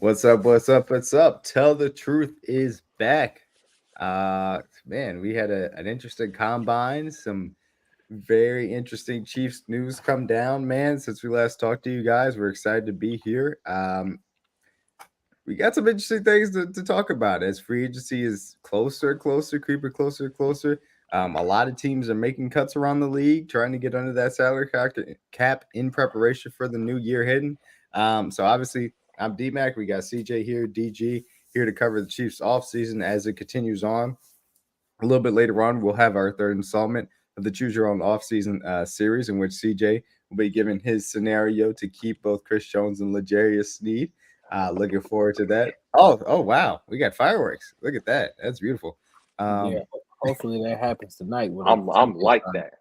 What's up? What's up? What's up? Tell the Truth is back. Man, we had an interesting combine, some very interesting Chiefs news come down, man. Since we last talked to you guys, we're excited to be here. We got some interesting things to talk about as free agency is closer and closer, creeping closer and closer. A lot of teams are making cuts around the league, trying to get under that salary cap in preparation for the new year hitting. So obviously, I'm DMAC. We got CJ here, DG here to cover the Chiefs offseason as it continues on. A little bit later on, we'll have our third installment of the Choose Your Own Offseason series, in which CJ will be giving his scenario to keep both Chris Jones and L'Jarius Sneed. Looking forward to that. Oh, wow. We got fireworks. Look at that. That's beautiful. Yeah, Um, hopefully that happens tonight with a I'm like that.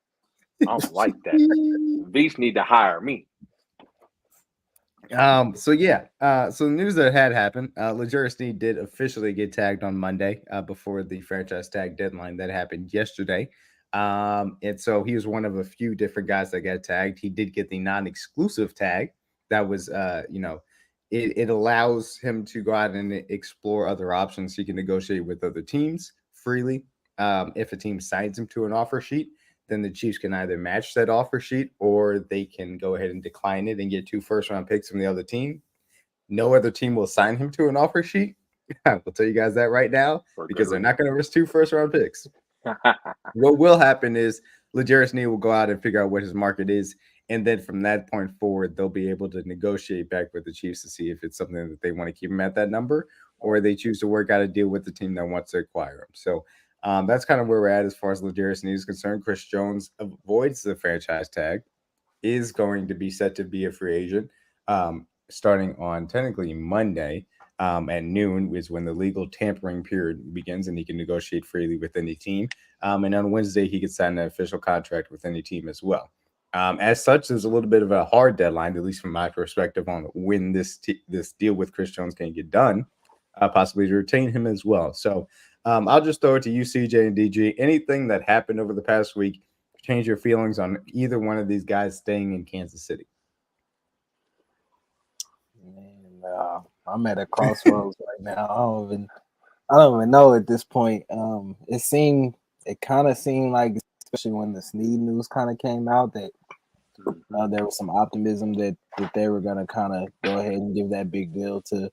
I'm like that. Beast need to hire me. so yeah, so the news that had happened, L'Jarius Sneed did officially get tagged on Monday, before the franchise tag deadline that happened yesterday. And so he was one of a few different guys that got tagged. He did get the non-exclusive tag. That was, it allows him to go out and explore other options. He can negotiate with other teams freely. If a team signs him to an offer sheet, then the Chiefs can either match that offer sheet or they can go ahead and decline it and get 2 first-round picks from the other team. No other team will sign him to an offer sheet. I'll tell you guys that right now because they're not going to risk 2 first-round picks. What will happen is L'Jarius Sneed will go out and figure out what his market is, and then from that point forward, they'll be able to negotiate back with the Chiefs to see if it's something that they want to keep him at that number, or they choose to work out a deal with the team that wants to acquire him. So that's kind of where we're at as far as L'Jarius Sneed is concerned. Chris Jones avoids the franchise tag, is going to be set to be a free agent, starting on technically Monday. At noon is when the legal tampering period begins, and he can negotiate freely with any team. And on Wednesday, he could sign an official contract with any team as well. As such, there's a little bit of a hard deadline, at least from my perspective, on when this deal with Chris Jones can get done, possibly to retain him as well. So I'll just throw it to you, CJ and DG. Anything that happened over the past week change your feelings on either one of these guys staying in Kansas City? Man, I'm at a crossroads right now. I don't even know at this point. It kind of seemed like, especially when the Sneed news kind of came out, that there was some optimism that they were gonna kind of go ahead and give that big deal to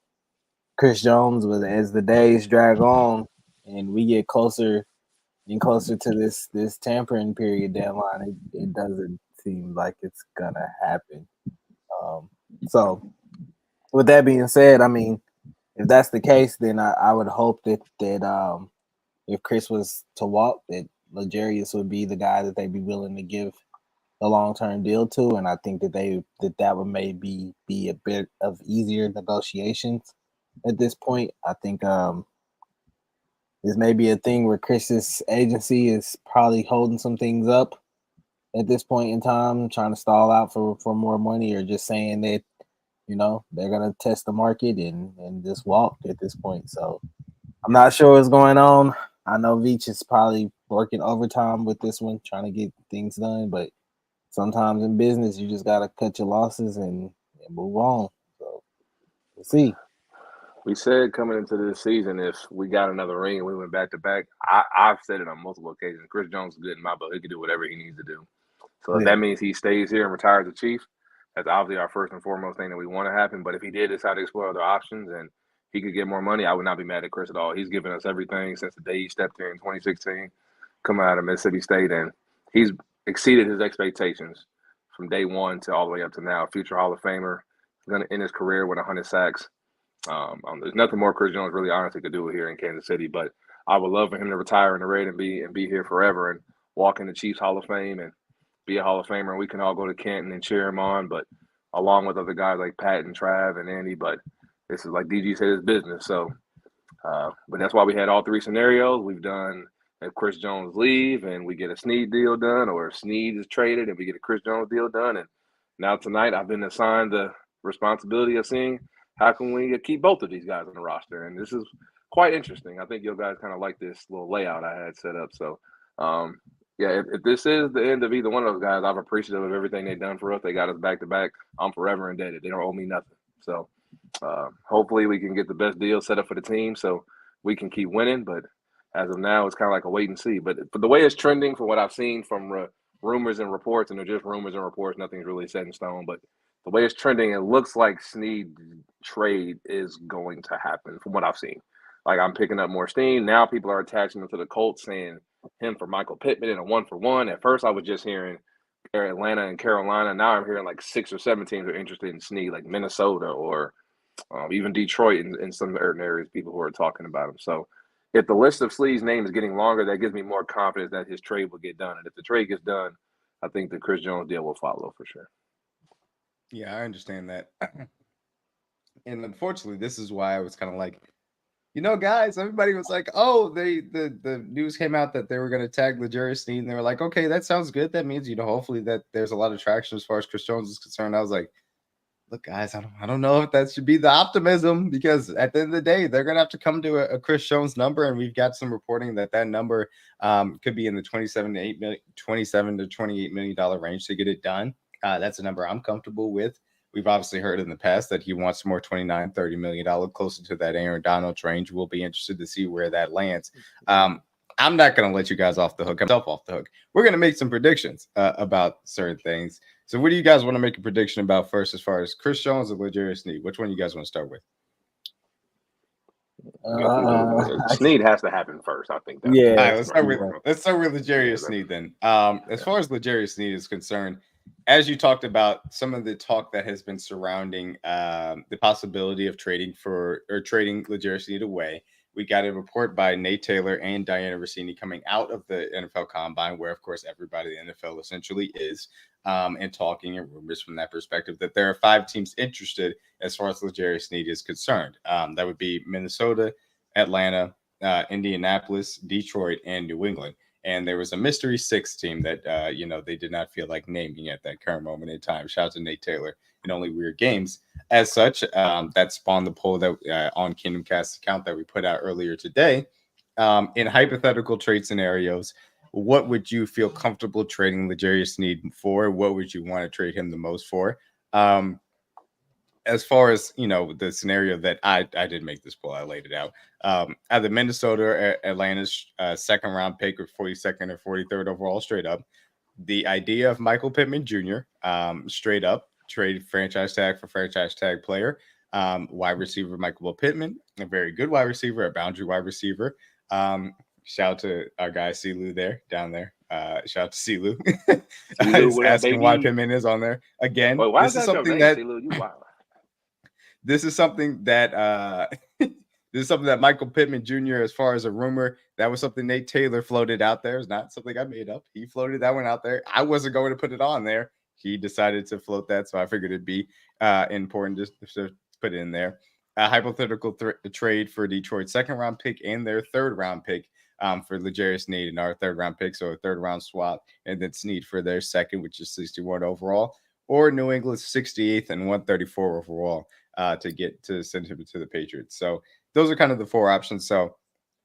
Chris Jones. But as the days drag on and we get closer and closer to this tampering period deadline, it doesn't seem like it's gonna happen. So with that being said, I mean, if that's the case, then I would hope that if Chris was to walk, that L'Jarius would be the guy that they'd be willing to give a long-term deal to, and I think that would maybe be a bit of easier negotiations at this point. I think this may be a thing where Chris's agency is probably holding some things up at this point in time, trying to stall out for more money, or just saying that they're gonna test the market and just walk at this point. So I'm not sure what's going on. I know Veach is probably working overtime with this one, trying to get things done, but sometimes in business you just gotta cut your losses and move on. So we'll see. We said coming into this season, if we got another ring and we went back to back, I've said it on multiple occasions. Chris Jones is good in my book. He can do whatever he needs to do. So if that means he stays here and retires the Chief, that's obviously our first and foremost thing that we want to happen. But if he did decide to explore other options and he could get more money, I would not be mad at Chris at all. He's given us everything since the day he stepped here in 2016, coming out of Mississippi State, and he's exceeded his expectations from day one to all the way up to now. Future Hall of Famer, going to end his career with 100 sacks. There's nothing more Chris Jones really honestly could do here in Kansas City, but I would love for him to retire in the Red and be here forever and walk in the Chiefs Hall of Fame and be a Hall of Famer, and we can all go to Canton and cheer him on, but along with other guys like Pat and Trav and Andy. But this is, like DG said, it's business. So, but that's why we had all three scenarios. We've done if Chris Jones leave and we get a Sneed deal done, or if Sneed is traded and we get a Chris Jones deal done. And now tonight I've been assigned the responsibility of seeing how can we keep both of these guys on the roster. And this is quite interesting. I think you guys kind of like this little layout I had set up. So, yeah, if this is the end of either one of those guys, I'm appreciative of everything they've done for us. They got us back to back. I'm forever indebted. They don't owe me nothing. So Hopefully we can get the best deal set up for the team so we can keep winning. But as of now, it's kind of like a wait and see. But the way it's trending, from what I've seen from rumors and reports, and they're just rumors and reports, nothing's really set in stone. But the way it's trending, it looks like Sneed trade is going to happen from what I've seen. Like, I'm picking up more steam. Now people are attaching him to the Colts, saying him for Michael Pittman and a 1-for-1. At first, I was just hearing Atlanta and Carolina. Now I'm hearing like 6 or 7 teams are interested in Sneed, like Minnesota or even Detroit in some certain areas, people who are talking about him. So if the list of Sneed's name is getting longer, that gives me more confidence that his trade will get done. And if the trade gets done, I think the Chris Jones deal will follow for sure. Yeah, I understand that. And unfortunately, this is why I was kind of like, guys, everybody was like, oh, the news came out that they were going to tag L'Jarius Sneed, and they were like, okay, that sounds good. That means, hopefully that there's a lot of traction as far as Chris Jones is concerned. I was like, look, guys, I don't know if that should be the optimism, because at the end of the day, they're going to have to come to a Chris Jones number, and we've got some reporting that number could be in the $27 to $28 million range to get it done. That's a number I'm comfortable with. We've obviously heard in the past that he wants more $29, $30 million, closer to that Aaron Donald range. We'll be interested to see where that lands. I'm not going to let you guys off the hook. I'm myself off the hook. We're going to make some predictions about certain things. So what do you guys want to make a prediction about first, as far as Chris Jones or L'Jarius Sneed? Which one you guys want to start with? Sneed has to happen first, I think. All right, let's start with L'Jarius Sneed then. As far as L'Jarius Sneed is concerned, as you talked about, some of the talk that has been surrounding the possibility of trading L'Jarius Sneed away. We got a report by Nate Taylor and Diana Rossini coming out of the NFL Combine, where, of course, everybody in the NFL essentially is, and talking and rumors from that perspective, that there are 5 teams interested as far as L'Jarius Sneed is concerned. That would be Minnesota, Atlanta, Indianapolis, Detroit, and New England. And there was a mystery 6th team that, they did not feel like naming at that current moment in time. Shout out to Nate Taylor and Only Weird Games. As such, that spawned the poll that on Kingdom Cast's account that we put out earlier today. In hypothetical trade scenarios, what would you feel comfortable trading L'Jarius Sneed for? What would you want to trade him the most for? As far as, the scenario that I did make this poll, I laid it out. Either Minnesota or Atlanta's second round pick, or 42nd or 43rd overall, straight up. The idea of Michael Pittman Jr., straight up, trade franchise tag for franchise tag player. Wide receiver Michael Pittman, a very good wide receiver, a boundary wide receiver. Shout out to our guy Silu down there. Shout out to Silu. He's asking why Pittman is on there again. Wait, this is something that Silu, you wild. This is something that Michael Pittman Jr., as far as a rumor, that was something Nate Taylor floated out there. It's not something I made up. He floated that one out there. I wasn't going to put it on there. He decided to float that, so I figured it'd be important just to put it in there. A hypothetical trade for Detroit's second round pick and their third round pick for L'Jarius Sneed, and our third round pick, so a third round swap, and then Sneed for their second, which is 61 overall, or New England's 68th and 134 overall to send him to the Patriots. So those are kind of the 4 options. So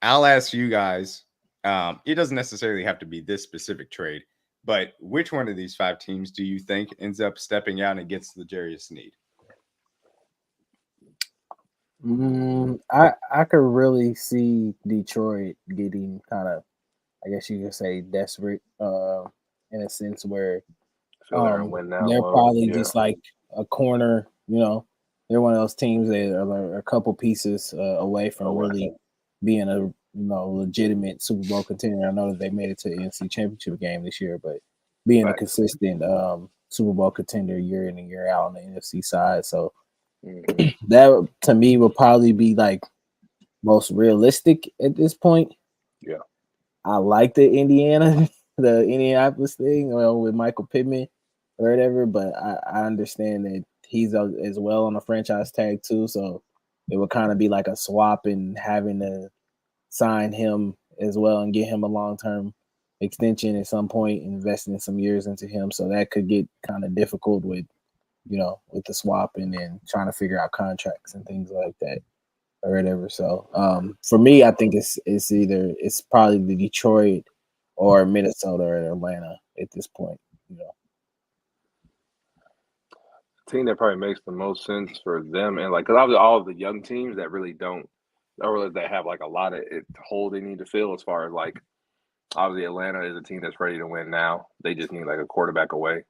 I'll ask you guys, it doesn't necessarily have to be this specific trade, but which one of these 5 teams do you think ends up stepping out and gets L'Jarius Sneed? I could really see Detroit getting kind of, I guess you could say, desperate in a sense where they're probably just like a corner, they're one of those teams that are a couple pieces away from really being a legitimate Super Bowl contender. I know that they made it to the NFC Championship game this year, but being a consistent Super Bowl contender year in and year out on the NFC side. So that to me would probably be like most realistic at this point. Yeah, I like the Indianapolis thing, with Michael Pittman or whatever, but I understand that he's as well on a franchise tag too, so it would kind of be like a swap and having to sign him as well and get him a long-term extension at some point, investing some years into him. So that could get kind of difficult with the swap and then trying to figure out contracts and things like that or whatever. So for me, I think it's probably the Detroit or Minnesota or Atlanta at this point. team that probably makes the most sense for them, and like, because obviously all of the young teams that really don't, or that have like a lot of hole they need to fill as far as like, obviously Atlanta is a team that's ready to win now. They just need like a quarterback away.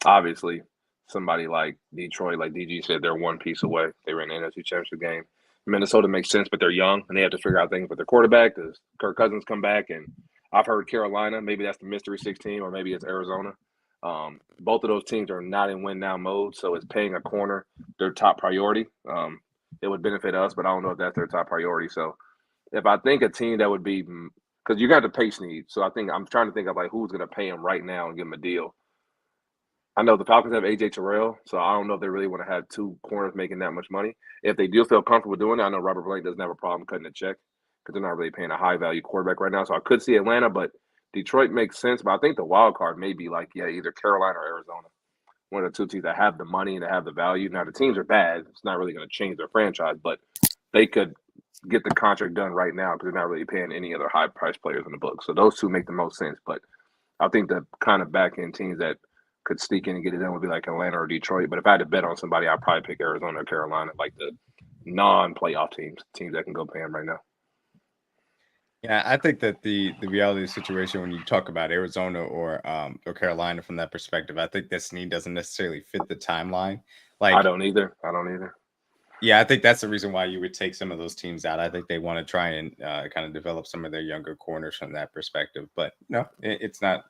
Obviously somebody like Detroit, like DG said, they're one piece away. They were in the NFC Championship game. Minnesota makes sense, but they're young and they have to figure out things with their quarterback. Does Kirk Cousins come back? And I've heard Carolina, maybe that's the mystery 16, or maybe it's Arizona. Both of those teams are not in win now mode, so it's paying a corner their top priority. It would benefit us, but I don't know if that's their top priority. So if I think a team that would be, because you got to pay Sneed, so I think I'm trying to think of like who's going to pay him right now and give him a deal. I know the Falcons have AJ Terrell, so I don't know if they really want to have two corners making that much money. If they do feel comfortable doing it, I know Robert Blank doesn't have a problem cutting a check because they're not really paying a high value quarterback right now. So I could see Atlanta, but Detroit makes sense. But I think the wild card may be like, either Carolina or Arizona. One of the two teams that have the money and that have the value. Now the teams are bad. It's not really going to change their franchise, but they could get the contract done right now because they're not really paying any other high price players in the book. So those two make the most sense. But I think the kind of back end teams that could sneak in and get it done would be like Atlanta or Detroit. But if I had to bet on somebody, I'd probably pick Arizona or Carolina, like the non-playoff teams that can go pay them right now. Yeah, I think that the reality of the situation when you talk about Arizona or Carolina from that perspective, I think that Sneed doesn't necessarily fit the timeline. Like I don't either. Yeah, I think that's the reason why you would take some of those teams out. I think they want to try and kind of develop some of their younger corners from that perspective. But no, it's not,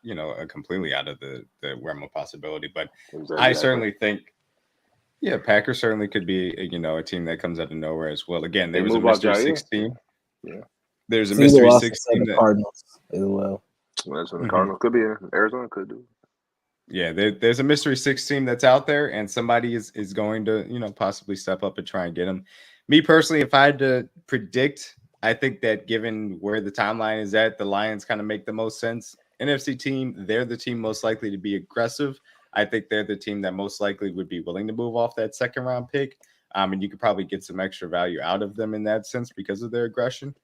completely out of the realm of possibility. But exactly. I certainly think, Packers certainly could be, a team that comes out of nowhere as well. Again, there was a mystery 6 team. Yeah. There's a mystery 6 team. The Cardinals as well. That's what the Cardinals could be in. Arizona could do. Yeah, there's a mystery 6 team that's out there, and somebody is going to, possibly step up and try and get them. Me personally, if I had to predict, I think that given where the timeline is at, the Lions kind of make the most sense. NFC team, they're the team most likely to be aggressive. I think they're the team that most likely would be willing to move off that second round pick. And you could probably get some extra value out of them in that sense because of their aggression.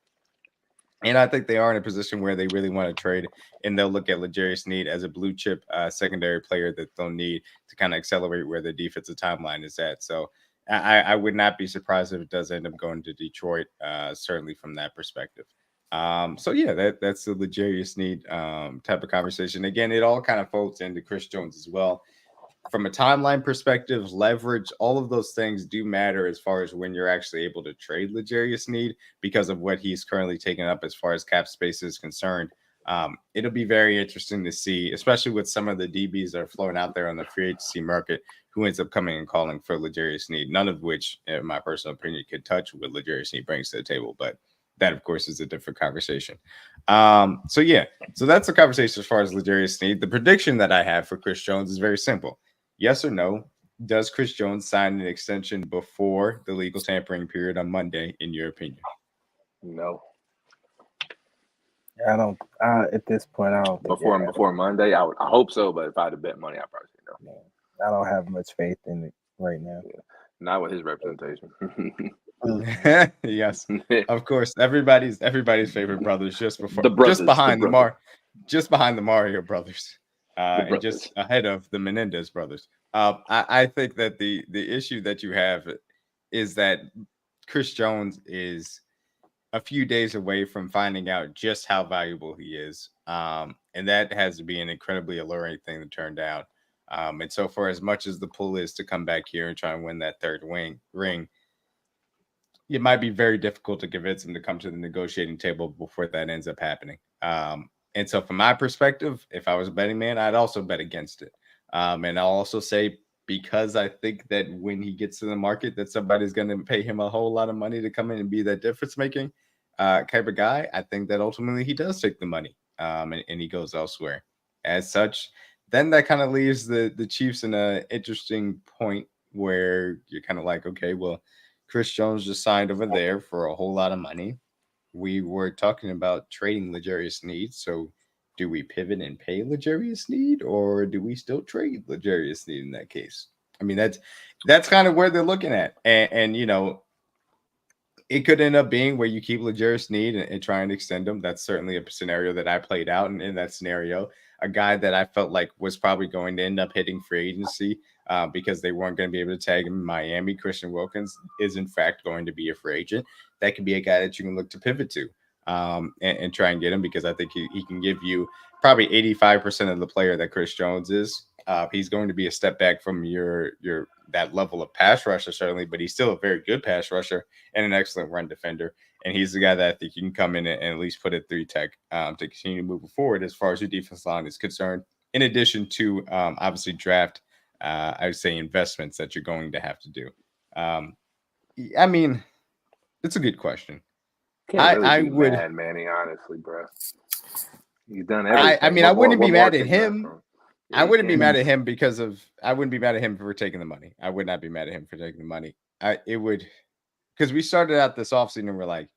And I think they are in a position where they really want to trade, and they'll look at L'Jarius Sneed as a blue chip secondary player that they'll need to kind of accelerate where the defensive timeline is at. So I would not be surprised if it does end up going to Detroit, certainly from that perspective. That's the L'Jarius Sneed type of conversation. Again, it all kind of folds into Chris Jones as well. From a timeline perspective, leverage, all of those things do matter as far as when you're actually able to trade L'Jarius Sneed because of what he's currently taking up as far as cap space is concerned. It'll be very interesting to see, especially with some of the DBs that are flowing out there on the free agency market who ends up coming and calling for L'Jarius Sneed, none of which, in my personal opinion, could touch what L'Jarius Sneed brings to the table. But that, of course, is a different conversation. So that's the conversation as far as L'Jarius Sneed. The prediction that I have for Chris Jones is very simple. Yes or no, does Chris Jones sign an extension before the legal tampering period on Monday, in your opinion? No. I don't. At this point, I don't think before Monday. I hope so, but if I had to bet money, I'd probably say no. I don't have much faith in it right now. Yeah. Not with his representation. Yes, of course. Everybody's favorite brothers, just behind the Mario brothers. And just ahead of the Menendez brothers. I think that the issue that you have is that Chris Jones is a few days away from finding out just how valuable he is. And that has to be an incredibly alluring thing to turn down. And so for as much as the pull is to come back here and try and win that third ring, it might be very difficult to convince him to come to the negotiating table before that ends up happening. And so from my perspective, if I was a betting man, I'd also bet against it. And I'll also say, because I think that when he gets to the market, that somebody's going to pay him a whole lot of money to come in and be that difference-making type of guy, I think that ultimately he does take the money and he goes elsewhere. As such, then that kind of leaves the Chiefs in an interesting point where you're kind of like, okay, well, Chris Jones just signed over there for a whole lot of money. We were talking about trading L'Jarius Sneed. So do we pivot and pay L'Jarius Sneed, or do we still trade L'Jarius Sneed in that case? I mean, that's kind of where they're looking at. And it could end up being where you keep L'Jarius Sneed and try and extend him. That's certainly a scenario that I played out. And in that scenario, a guy that I felt like was probably going to end up hitting free agency because they weren't going to be able to tag him in Miami. Christian Wilkins is, in fact, going to be a free agent. That could be a guy that you can look to pivot to and try and get him, because I think he can give you probably 85% of the player that Chris Jones is. He's going to be a step back from your that level of pass rusher, certainly, but he's still a very good pass rusher and an excellent run defender. And he's the guy that I think you can come in and at least put a 3-tech to continue moving forward as far as your defense line is concerned. In addition to obviously draft, I would say investments that you're going to have to do. I mean, it's a good question. Can't really I be would, mad, Manny. Honestly, bro, he's done everything. I mean, I wouldn't be mad at can you ask him. for him? I wouldn't be mad at him because of. I wouldn't be mad at him for taking the money. I would not be mad at him for taking the money. It would, because we started out this offseason and we're like,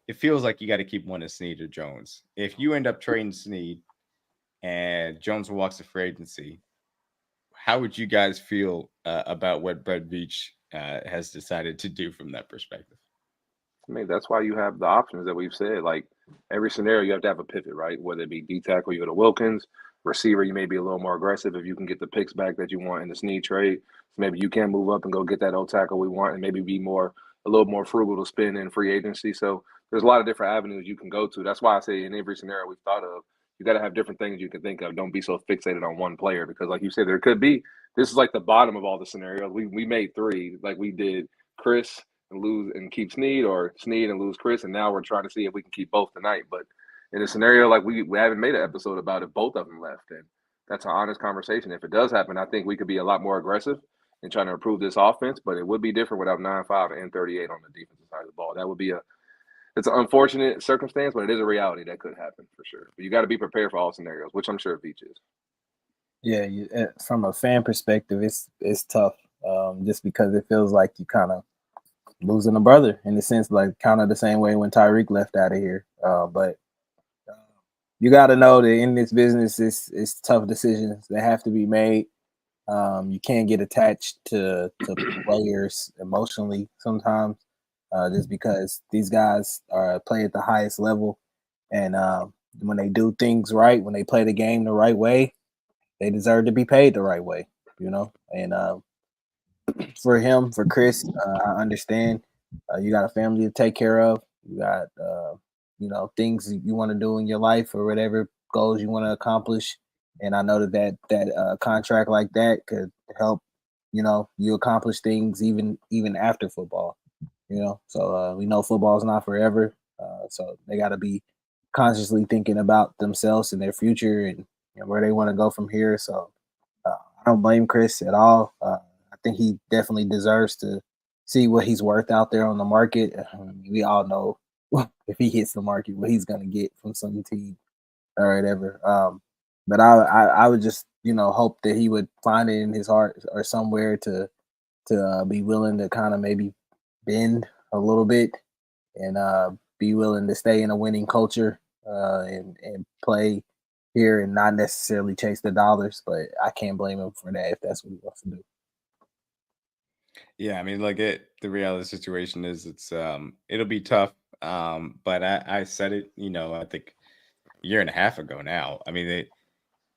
it feels like you got to keep one of Sneed or Jones. If you end up trading Sneed and Jones walks to free agency, how would you guys feel about what Brett Veach has decided to do from that perspective? I mean, that's why you have the options that we've said. Like every scenario, you have to have a pivot, right? Whether it be D tackle, you go to Wilkins, receiver, you may be a little more aggressive if you can get the picks back that you want in the Snead trade. So maybe you can move up and go get that O tackle we want, and maybe be a little more frugal to spend in free agency. So there's a lot of different avenues you can go to. That's why I say in every scenario we've thought of, you got to have different things you can think of. Don't be so fixated on one player, because, like you said, there could be. This is like the bottom of all the scenarios. We made 3, like we did Chris and lose and keep Sneed, or Sneed and lose Chris, and now we're trying to see if we can keep both tonight. But in a scenario like we haven't made an episode about if both of them left, and that's an honest conversation. If it does happen, I think we could be a lot more aggressive in trying to improve this offense, but it would be different without 9-5 and 38 on the defensive side of the ball. That would be it's an unfortunate circumstance, but it is a reality that could happen for sure. But you got to be prepared for all scenarios, which I'm sure Veach is. Yeah, from a fan perspective, it's tough, just because it feels like you kind of losing a brother in the sense, like kind of the same way when Tyreek left out of here. But you got to know that in this business, it's tough decisions that have to be made. You can't get attached to players emotionally sometimes, just because these guys play at the highest level, and when they do things right, when they play the game the right way, they deserve to be paid the right way, And for Chris, I understand. You got a family to take care of. You got things you want to do in your life, or whatever goals you want to accomplish. And I know that contract like that could help, you accomplish things even after football. So we know football is not forever. So they got to be consciously thinking about themselves and their future, and where they want to go from here. So I don't blame Chris at all. I think he definitely deserves to see what he's worth out there on the market. We all know if he hits the market, what he's going to get from some team or whatever. But I would just, hope that he would find it in his heart or somewhere to be willing to kind of maybe bend a little bit and be willing to stay in a winning culture and play here and not necessarily chase the dollars. But I can't blame him for that if that's what he wants to do. Yeah, I mean, the reality of the situation is it'll be tough. But I said it, I think a year and a half ago now. I mean,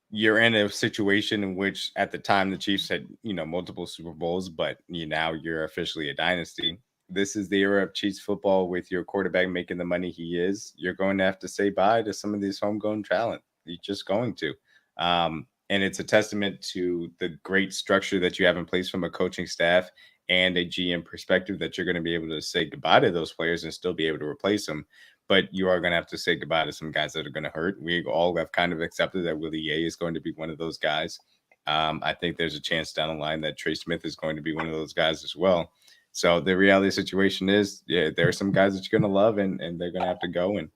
you're in a situation in which at the time the Chiefs had, multiple Super Bowls, but now you're officially a dynasty. This is the era of Chiefs football with your quarterback making the money he is. You're going to have to say bye to some of this homegrown talent. You're just going to. And it's a testament to the great structure that you have in place from a coaching staff and a GM perspective that you're going to be able to say goodbye to those players and still be able to replace them. But you are going to have to say goodbye to some guys that are going to hurt. We all have kind of accepted that Willie Ye is going to be one of those guys. I think there's a chance down the line that Trey Smith is going to be one of those guys as well. So the reality of the situation is, there are some guys that you're going to love, and they're going to have to go. And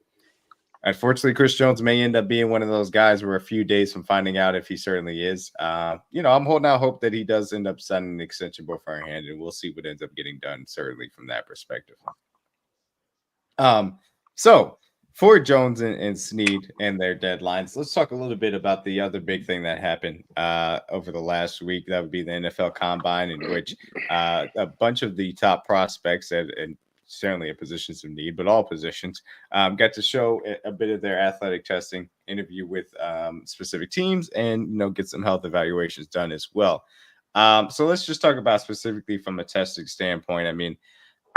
unfortunately, Chris Jones may end up being one of those guys we're a few days from finding out if he certainly is. I'm holding out hope that he does end up signing an extension beforehand, and we'll see what ends up getting done, certainly from that perspective. So for Jones and Sneed and their deadlines, let's talk a little bit about the other big thing that happened over the last week. That would be the NFL Combine, in which a bunch of the top prospects and certainly a positions of need, but all positions got to show a bit of their athletic testing, interview with specific teams, and get some health evaluations done as well. So let's just talk about specifically from a testing standpoint. I mean,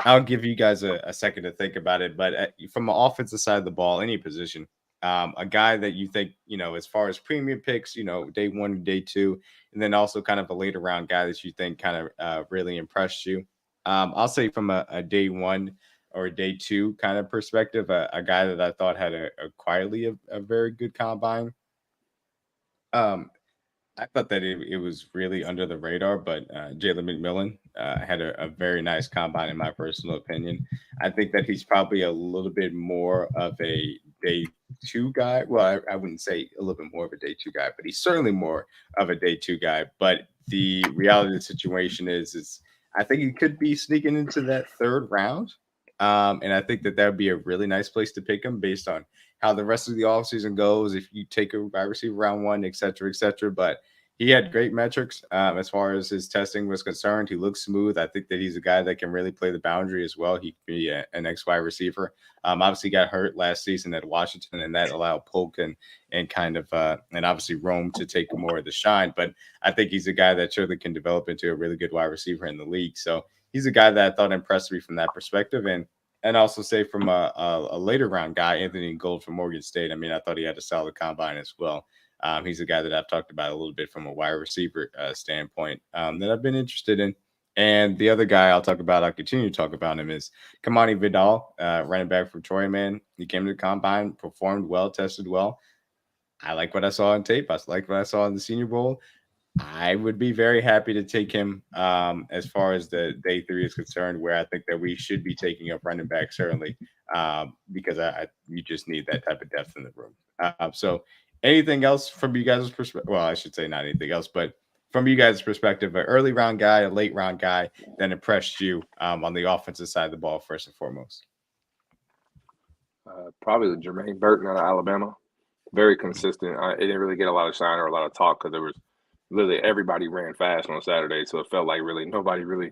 I'll give you guys a second to think about it, but from an offensive side of the ball, any position, a guy that you think, as far as premium picks, day one and day two, and then also kind of a later round guy that you think kind of really impressed you. I'll say from a day one or a day two kind of perspective, a guy that I thought had a quietly a very good combine. Um, I thought that it was really under the radar, but Jalen McMillan had a very nice combine, in my personal opinion. I think that he's probably a little bit more of a day two guy. Well, I wouldn't say a little bit more of a day two guy, but he's certainly more of a day two guy. But the reality of the situation is I think he could be sneaking into that third round. And I think that would be a really nice place to pick him based on how the rest of the offseason goes. If you take a wide receiver round one, et cetera, et cetera. But he had great metrics as far as his testing was concerned. He looks smooth. I think that he's a guy that can really play the boundary as well. He could be an X wide receiver. Obviously got hurt last season at Washington, and that allowed Polk and kind of and obviously Rome to take more of the shine. But I think he's a guy that surely can develop into a really good wide receiver in the league. So he's a guy that I thought impressed me from that perspective. And also say from a later round guy, Anthony Gold from Morgan State. I mean, I thought he had a solid combine as well. He's a guy that I've talked about a little bit from a wide receiver standpoint that I've been interested in. And the other guy I'll continue to talk about him is Kamani Vidal, running back from Troy, man. He came to the combine, performed well, tested well. I like what I saw on tape. I like what I saw in the Senior Bowl. I would be very happy to take him as far as the day three is concerned, where I think that we should be taking up running back, certainly, because you just need that type of depth in the room. So anything else from you guys' perspective? Well, I should say not anything else, but from you guys' perspective, an early round guy, a late round guy that impressed you on the offensive side of the ball, first and foremost? Probably Jermaine Burton out of Alabama. Very consistent. It didn't really get a lot of shine or a lot of talk because there was literally everybody ran fast on Saturday, so it felt like really nobody really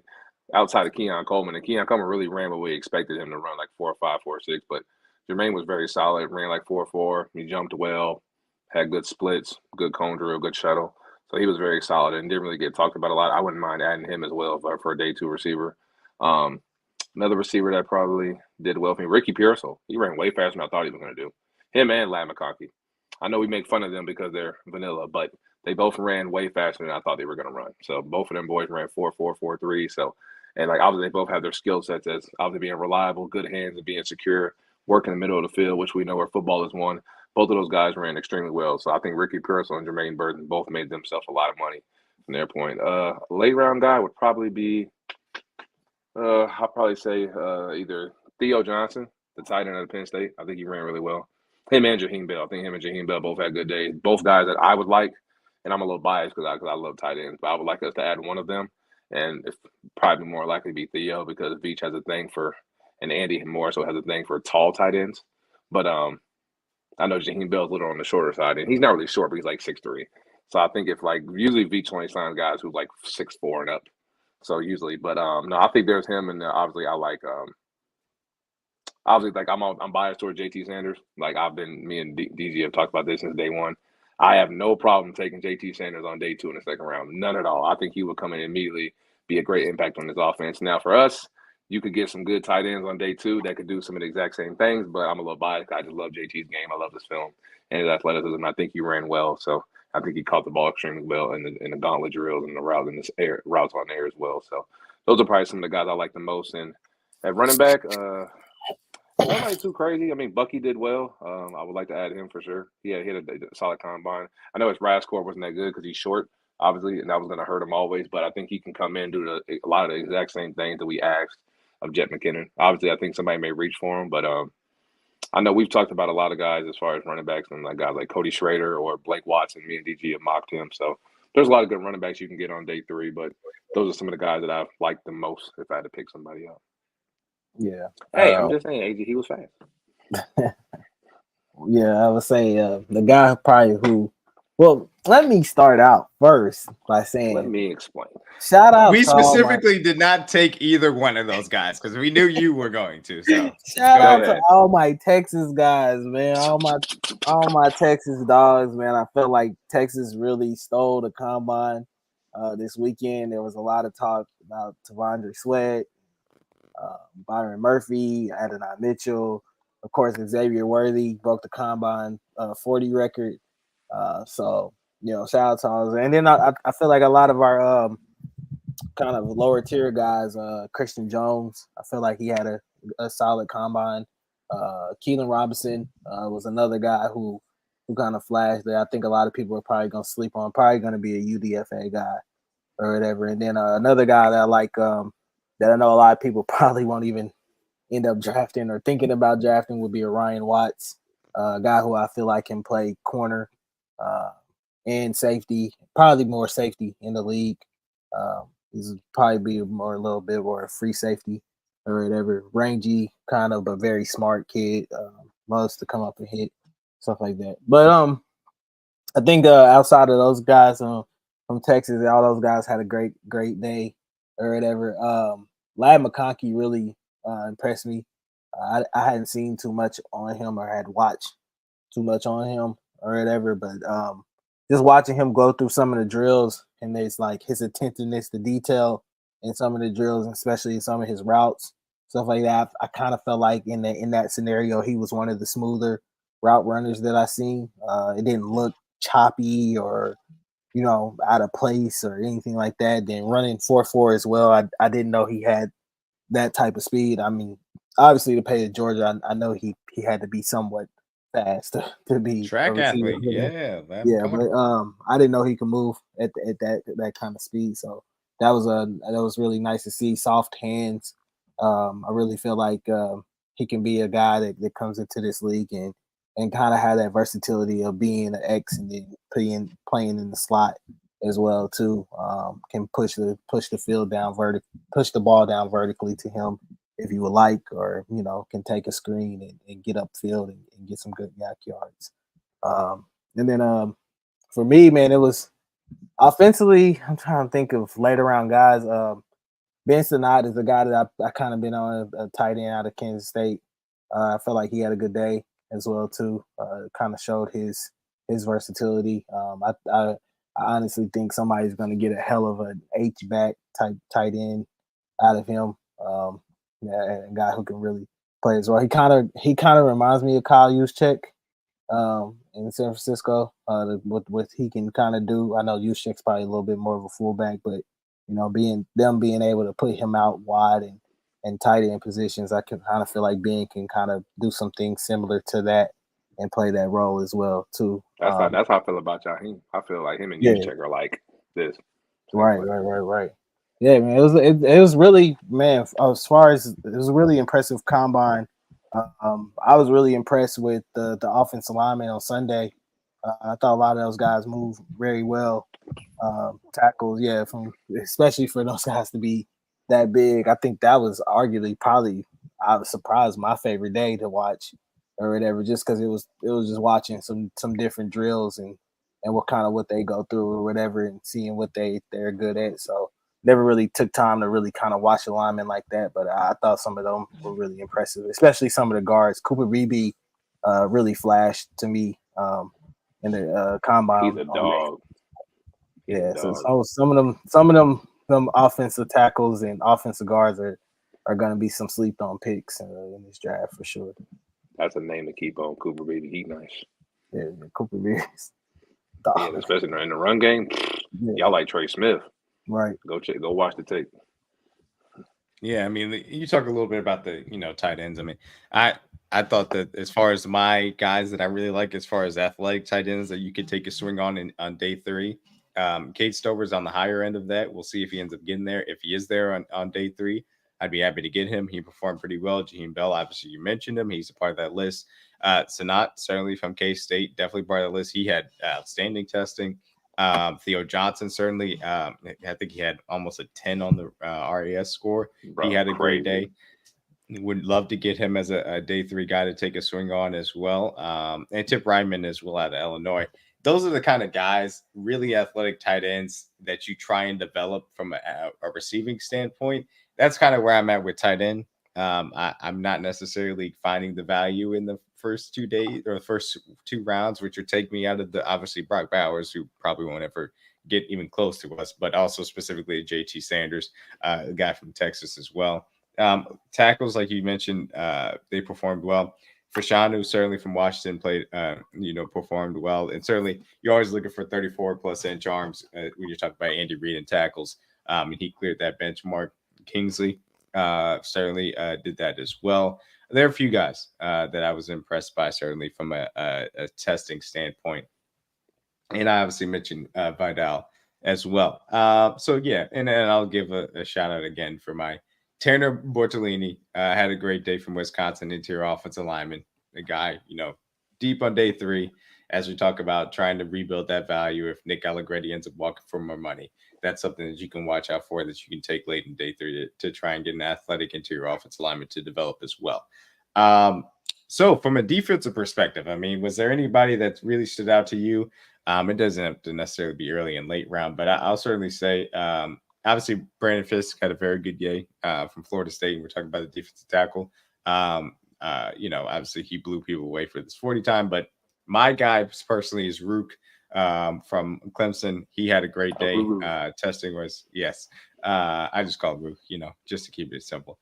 outside of Keon Coleman. And Keon Coleman really ran what we expected him to run, like 4.5, 4.6. But Jermaine was very solid, ran like 4.4. He jumped well, had good splits, good cone drill, good shuttle. So he was very solid and didn't really get talked about a lot. I wouldn't mind adding him as well for a day two receiver. Another receiver that probably did well for me, Ricky Pearsall. He ran way faster than I thought he was going to do. Him and Ladd McConkey. I know we make fun of them because they're vanilla, but they both ran way faster than I thought they were going to run. So both of them boys ran 4.4, 4.3. So, and like obviously they both have their skill sets as obviously being reliable, good hands, and being secure, work in the middle of the field, which we know where football is won. Both of those guys ran extremely well. So I think Ricky Pearsall and Jermaine Burton both made themselves a lot of money from their point. Late round guy would probably be, I'll probably say either Theo Johnson, the tight end of Penn State. I think he ran really well. Him and Jaheim Bell. I think him and Jaheim Bell both had good days. Both guys that I would like, and I'm a little biased because I love tight ends, but I would like us to add one of them. And it's probably more likely to be Theo because Veach has a thing for, and Andy more so has a thing for tall tight ends. But I know Jaheim Bell's a little on the shorter side, and he's not really short, but he's like 6'3". So I think if like usually Veach only signs guys who like 6'4" and up. So usually, but no, I think there's him, and obviously I like obviously like I'm biased toward JT Sanders. Like me and DG have talked about this since day one. I have no problem taking JT Sanders on day two in the second round. None at all. I think he would come in and immediately be a great impact on this offense. Now for us, you could get some good tight ends on day two that could do some of the exact same things, but I'm a little biased. I just love JT's game. I love his film and his athleticism. I think he ran well. So I think he caught the ball extremely well in the gauntlet drills and the routes in this air routes on air as well. So those are probably some of the guys I like the most. And at running back, nobody too crazy. I mean, Bucky did well. I would like to add him for sure. He had a solid combine. I know his RAS score wasn't that good because he's short, obviously, and that was going to hurt him always. But I think he can come in and do a lot of the exact same things that we asked of Jet McKinnon. Obviously, I think somebody may reach for him, but I know we've talked about a lot of guys as far as running backs and like guys like Cody Schrader or Blake Watson. Me and DG have mocked him. So there's a lot of good running backs you can get on day three, but those are some of the guys that I've liked the most if I had to pick somebody up. Yeah. Hey, I'm just saying, AJ, he was fast. Yeah, I would say the guy probably who. Well, let me start out first by saying. Let me explain. Shout out. We specifically did not take either one of those guys because we knew you were going to. So shout out to all my Texas guys, man. All my Texas dogs, man. I felt like Texas really stole the combine. this weekend. There was a lot of talk about Tavondre Sweat, Byron Murphy, Adonai Mitchell, of course, Xavier Worthy broke the combine 40 record. So, shout out to all those. And then I feel like a lot of our kind of lower tier guys, Christian Jones, I feel like he had a solid combine. Keelan Robinson was another guy who kind of flashed there. I think a lot of people are probably going to sleep on, probably going to be a UDFA guy or whatever. And then another guy that I like that I know a lot of people probably won't even end up drafting or thinking about drafting would be a Ryan Watts, a guy who I feel like can play corner and safety, probably more safety in the league. He's probably be a little bit more a free safety or whatever. Rangy, kind of, but very smart kid. Loves to come up and hit, stuff like that. But I think outside of those guys from Texas, all those guys had a great day or whatever. Lad McConkey really impressed me. I hadn't seen too much on him or had watched too much on him or whatever, but just watching him go through some of the drills and it's like his attentiveness to detail in some of the drills, especially in some of his routes, stuff like that. I kind of felt like in that scenario, he was one of the smoother route runners that I seen. It didn't look choppy or out of place or anything like that. Then running 4.4 as well. I didn't know he had that type of speed. I mean, obviously to play at Georgia, I know he had to be somewhat fast to be Track athlete. Yeah, but I didn't know he could move at that kind of speed. So that was really nice to see. Soft hands. I really feel like he can be a guy that comes into this league and kind of have that versatility of being an X and then playing in the slot as well too. Can push the field down push the ball down vertically to him if you would like, or can take a screen and get upfield and get some good yak yards. And then for me, man, it was offensively. I'm trying to think of later round guys. Ben Sneed is a guy that I kind of been on a tight end out of Kansas State. I felt like he had a good day as well too. Kind of showed his versatility. I honestly think somebody's going to get a hell of an H back type tight end out of him. A guy who can really play as well. He kind of reminds me of Kyle Juszczyk in San Francisco. What he can kind of do. I know Juszczyk's probably a little bit more of a fullback, but being able to put him out wide and tight end positions, I can kind of feel like Ben can kind of do some things similar to that and play that role as well too. That's how I feel about Jaheim. I feel like him and Juszczyk are like this. Right. Yeah, man. It was really, man. As far as it was a really impressive combine. I was really impressed with the offensive lineman on Sunday. I thought a lot of those guys moved very well. Tackles, yeah, especially for those guys to be that big. I think that was arguably I was surprised my favorite day to watch or whatever, just because it was just watching some different drills and what they go through or whatever and seeing what they're good at. So never really took time to really kind of watch a lineman like that, but I thought some of them were really impressive, especially some of the guards. Cooper Beebe really flashed to me in the combine. He's a dog. Yeah, so some of them offensive tackles and offensive guards are going to be some slept on picks in this draft for sure. That's a name to keep on, Cooper Beebe. He nice. Yeah, Cooper Beebe. Yeah, especially in the run game. Y'all like Trey Smith. Right. Go watch the tape. Yeah, I mean, you talk a little bit about the tight ends. I mean, I thought that as far as my guys that I really like, as far as athletic tight ends that you could take a swing on day 3, Cade Stover's on the higher end of that. We'll see if he ends up getting there. If he is there on day 3, I'd be happy to get him. He performed pretty well. Jaheim Bell, obviously, you mentioned him. He's a part of that list. Sanat, certainly from K-State, definitely part of the list. He had outstanding testing. Theo Johnson, certainly. I think he had almost a 10 on the RAS score. Bro, he had a great day. Would love to get him as a day 3 guy to take a swing on as well. And Tip Ryman as well out of Illinois. Those are the kind of guys, really athletic tight ends that you try and develop from a receiving standpoint. That's kind of where I'm at with tight end. I'm not necessarily finding the value in the first 2 days or the first 2 rounds, which would take me out of the obviously Brock Bowers, who probably won't ever get even close to us, but also specifically JT Sanders, a guy from Texas as well. Tackles, like you mentioned, they performed well. Fashanu, certainly from Washington, played, performed well. And certainly you're always looking for 34 plus inch arms when you're talking about Andy Reid and tackles. And he cleared that benchmark. Kingsley certainly did that as well. There are a few guys that I was impressed by, certainly from a testing standpoint. And I obviously mentioned Vidal as well. So, yeah, and then I'll give a shout out again for my Tanner Bortolini. Had a great day from Wisconsin, interior offensive lineman. The guy, deep on day 3, as we talk about trying to rebuild that value. If Nick Allegretti ends up walking for more money, that's something that you can watch out for, that you can take late in day 3 to try and get an athletic interior offensive lineman to develop as well. So from a defensive perspective, I mean, was there anybody that really stood out to you? It doesn't have to necessarily be early and late round, but I'll certainly say, obviously, Brandon Fisk had a very good day from Florida State. And we're talking about the defensive tackle. Obviously, he blew people away for this 40 time, but my guy personally is Rook from Clemson. He had a great day. Testing was, yes. I just call it Rook, just to keep it simple.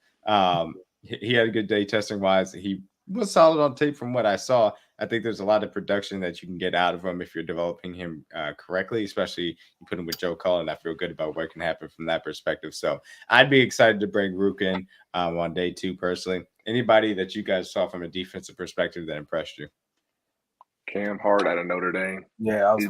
He had a good day testing wise. He was solid on tape from what I saw. I think there's a lot of production that you can get out of him if you're developing him correctly, especially you put him with Joe Cullen. I feel good about what can happen from that perspective. So I'd be excited to bring Rook in on day 2 personally. Anybody that you guys saw from a defensive perspective that impressed you? Cam Hart out of Notre Dame. Yeah, I was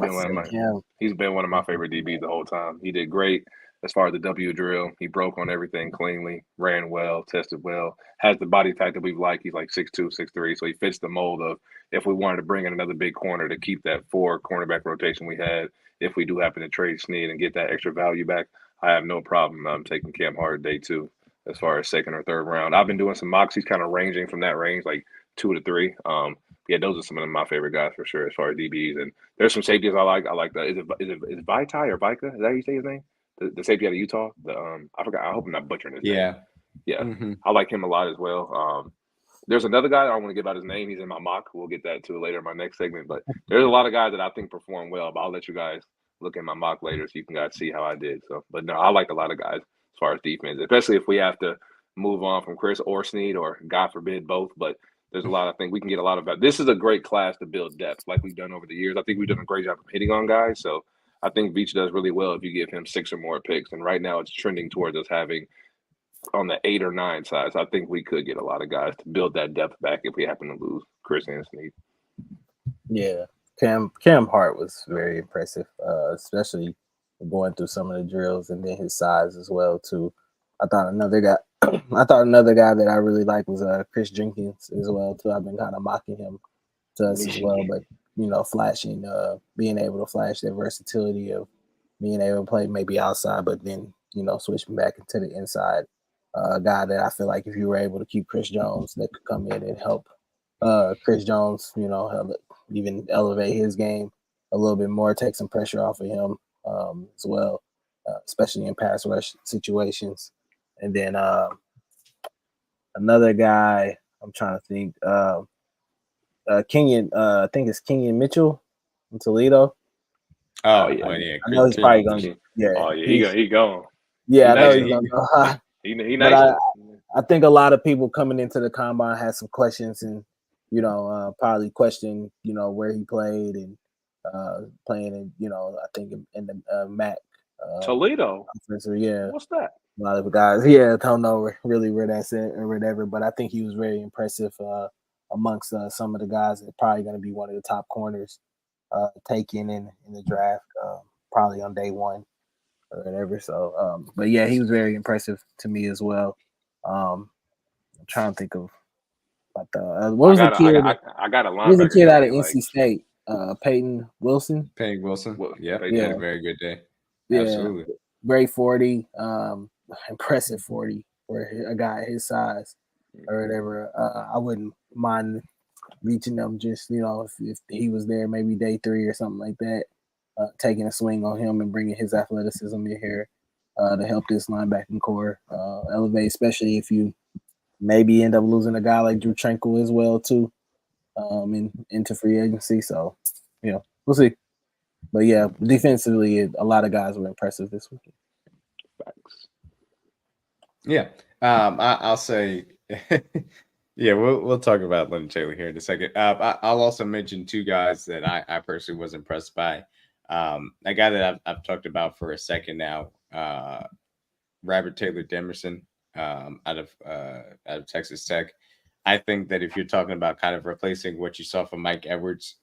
he's been one of my favorite DBs the whole time. He did great as far as the W drill. He broke on everything cleanly, ran well, tested well, has the body type that we like. He's like 6'2", 6'3", so he fits the mold of if we wanted to bring in another big corner to keep that 4 cornerback rotation we had. If we do happen to trade Sneed and get that extra value back, I have no problem taking Cam Hart day 2 as far as 2nd or 3rd round. I've been doing some mocks. He's kind of ranging from that range, like 2 to 3. Yeah, those are some of my favorite guys for sure as far as DBs. And there's some safeties I like. I like the is it Vitae or Vika? Is that how you say his name? The safety out of Utah. I forgot. I hope I'm not butchering his name. Yeah. Mm-hmm. I like him a lot as well. There's another guy I don't want to give out his name. He's in my mock. We'll get that to later in my next segment. But there's a lot of guys that I think perform well. But I'll let you guys look at my mock later so you can guys see how I did. So, but no, I like a lot of guys as far as defense, especially if we have to move on from Chris or Sneed, or God forbid both. But there's a lot. I think we can get a lot of that. This is a great class to build depth, like we've done over the years. I think we've done a great job of hitting on guys. So I think Veach does really well if you give him 6 or more picks. And right now it's trending towards us having on the 8 or 9 side. So I think we could get a lot of guys to build that depth back if we happen to lose Chris and Sneed. Yeah, Cam Hart was very impressive, especially going through some of the drills, and then his size as well too. I thought another guy that I really liked was Chris Jenkins as well too. I've been kind of mocking him to us as well, but flashing, being able to flash that versatility of being able to play maybe outside, but then switching back into the inside. A guy that I feel like if you were able to keep Chris Jones, that could come in and help Chris Jones, even elevate his game a little bit more, take some pressure off of him as well, especially in pass rush situations. And then another guy, I'm trying to think, Kenyon, I think it's Kenyon Mitchell from Toledo. Oh yeah, I know he's probably going to. Yeah. Oh yeah, he going. Yeah, I know he's going to go high. He nice. I think a lot of people coming into the combine had some questions, and probably question where he played and playing in I think in the MAC. Toledo. Yeah. What's that? A lot of guys, don't know really where that's at or whatever, but I think he was very impressive amongst some of the guys that are probably going to be one of the top corners taken in the draft, probably on day 1 or whatever. So, but yeah, he was very impressive to me as well. I'm trying to think of what was the kid? I got a linebacker. What was the kid out of NC State? Peyton Wilson. Peyton Wilson. Yeah, he had a very good day. Yeah, absolutely. Great 40. Impressive 40 for a guy his size or whatever. I wouldn't mind reaching them just if he was there maybe day 3 or something like that, taking a swing on him and bringing his athleticism in here to help this linebacking core elevate, especially if you maybe end up losing a guy like Drew Tranquil as well too into free agency. So we'll see. But yeah, defensively, a lot of guys were impressive this week. Facts. Yeah. I'll say, yeah, we'll talk about Leonard Taylor here in a second. I'll also mention two guys that I personally was impressed by. A guy that I've talked about for a second now, Robert Taylor Demerson, out of Texas Tech. I think that if you're talking about kind of replacing what you saw from Mike Edwards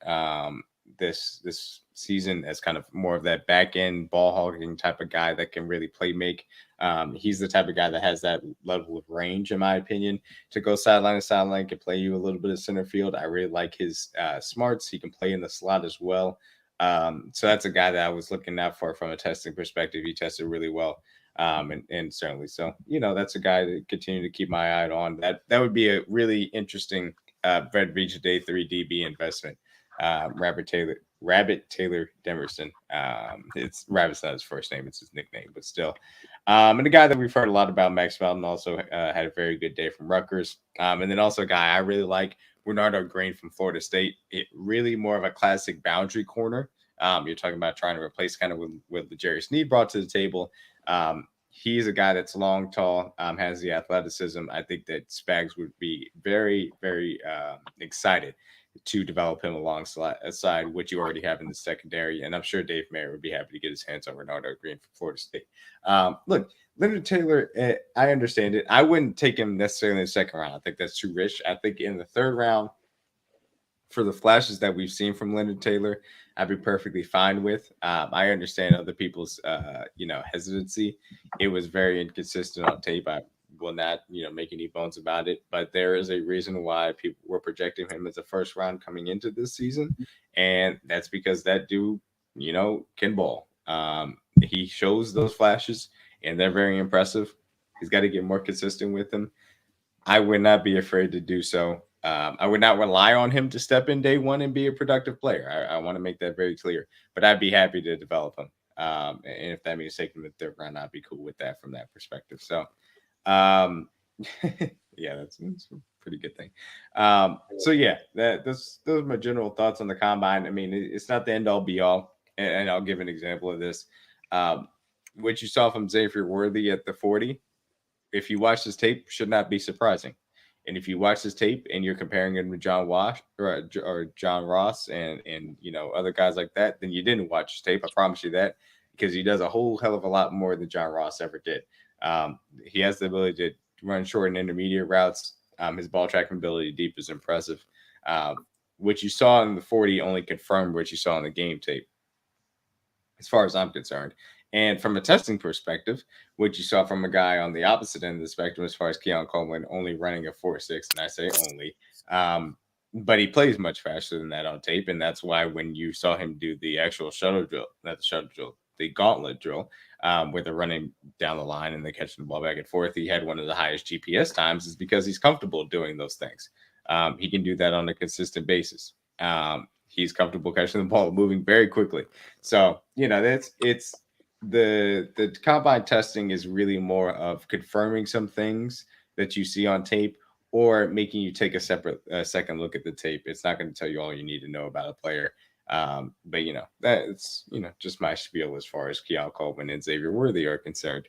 this season as kind of more of that back end ball hogging type of guy that can really play make. He's the type of guy that has that level of range, in my opinion, to go sideline to sideline, can play you a little bit of center field. I really like his smarts. He can play in the slot as well. So that's a guy that I was looking out for from a testing perspective. He tested really well. And certainly so, that's a guy to continue to keep my eye on. That would be a really interesting Red Beach Day 3 DB investment. Rabbit Taylor Demerson. It's Rabbit's not his first name, it's his nickname, but still. And a guy that we've heard a lot about, Max Felton, also had a very good day from Rutgers. And then also a guy I really like, Bernardo Green from Florida State. It really more of a classic boundary corner. You're talking about trying to replace kind of what Jerry Sneed brought to the table. He's a guy that's long, tall, has the athleticism. I think that Spags would be very, very excited to develop him alongside what you already have in the secondary. And I'm sure Dave Mayer would be happy to get his hands on Bernardo Green from Florida State. Look, Leonard Taylor, I understand it. I wouldn't take him necessarily in the second round. I think that's too rich. I think in the third round, for the flashes that we've seen from Leonard Taylor, I'd be perfectly fine with. I understand other people's, hesitancy. It was very inconsistent on tape. I will not, make any bones about it. But there is a reason why people were projecting him as a first round coming into this season, and that's because that dude, can ball. He shows those flashes, and they're very impressive. He's got to get more consistent with them. I would not be afraid to do so. I would not rely on him to step in day one and be a productive player. I want to make that very clear. But I'd be happy to develop him. And if that means taking him to the third round, I'd be cool with that from that perspective. So, yeah, that's a pretty good thing. So yeah, those are my general thoughts on the combine. I mean, it's not the end all be all. And I'll give an example of this. What you saw from Xavier Worthy at the 40, if you watch this tape, should not be surprising. And if you watch this tape and you're comparing him to John Wash or John Ross and other guys like that, then you didn't watch his tape. I promise you that, because he does a whole hell of a lot more than John Ross ever did. He has the ability to run short and intermediate routes. His ball tracking ability deep is impressive. What you saw in the 40 only confirmed what you saw in the game tape, as far as I'm concerned. And from a testing perspective, what you saw from a guy on the opposite end of the spectrum, as far as Keon Coleman, only running a 4.6, and I say only, but he plays much faster than that on tape, and that's why when you saw him do the actual shuttle drill, not the shuttle drill, the gauntlet drill, where they're running down the line and they're catching the ball back and forth, he had one of the highest GPS times, is because he's comfortable doing those things. He can do that on a consistent basis. He's comfortable catching the ball, moving very quickly. So, it's the combine testing is really more of confirming some things that you see on tape, or making you take a second look at the tape. It's not going to tell you all you need to know about a player. But that's just my spiel as far as Keon Coleman and Xavier Worthy are concerned.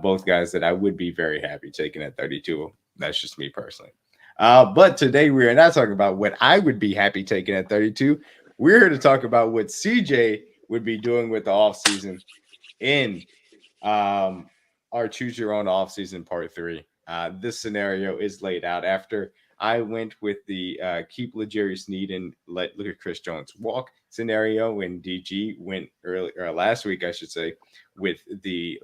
Both guys that I would be very happy taking at 32. That's just me personally. But today we are not talking about what I would be happy taking at 32. We're here to talk about what CJ would be doing with the offseason in our Choose Your Own Offseason Part 3. This scenario is laid out after I went with the keep L'Jarius Sneed and let Chris Jones walk scenario, and DG went last week, I should say, with the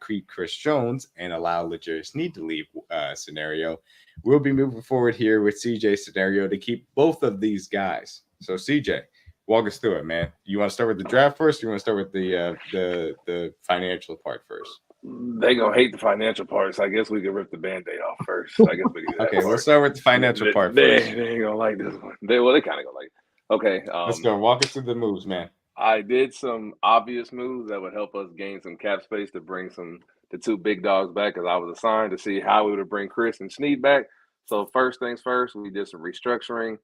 keep Chris Jones and allow L'Jarius Sneed to leave scenario. We'll be moving forward here with CJ's scenario to keep both of these guys. So CJ, walk us through it, man. You want to start with the draft first, or you want to start with the financial part first? They gonna hate the financial part, so I guess we could rip the Band-Aid off first. I guess we can do that. Okay, we'll start with the financial part first. They ain't gonna like this one. They kind of gonna like it. Okay, let's go. Walk us through the moves, man. I did some obvious moves that would help us gain some cap space to bring the two big dogs back, because I was assigned to see how we would bring Chris and Sneed back. So first things first, we did some restructuring.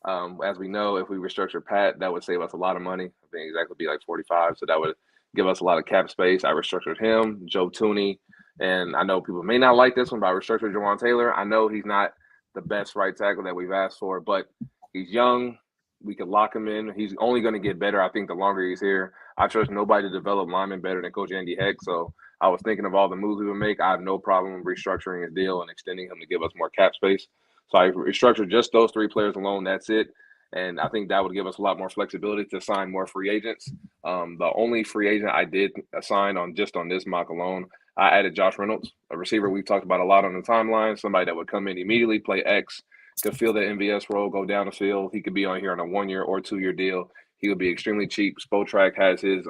As we know, if we restructure Pat, that would save us a lot of money. I think exactly be like 45. So that would give us a lot of cap space. I restructured him, Joe Tooney, and I know people may not like this one, but I restructured Jawan Taylor. I know he's not the best right tackle that we've asked for, but he's young. We could lock him in. He's only going to get better, I think, the longer he's here. I trust nobody to develop linemen better than Coach Andy Heck. So I was thinking of all the moves we would make. I have no problem restructuring his deal and extending him to give us more cap space. So I restructured just those 3 players alone. That's it. And I think that would give us a lot more flexibility to sign more free agents. The only free agent I did assign on this mock alone, I added Josh Reynolds, a receiver we've talked about a lot on the timeline, somebody that would come in immediately, play X, could fill the MVS role, go down the field. He could be on here on a 1-year or 2-year deal. He would be extremely cheap. Spotrac has his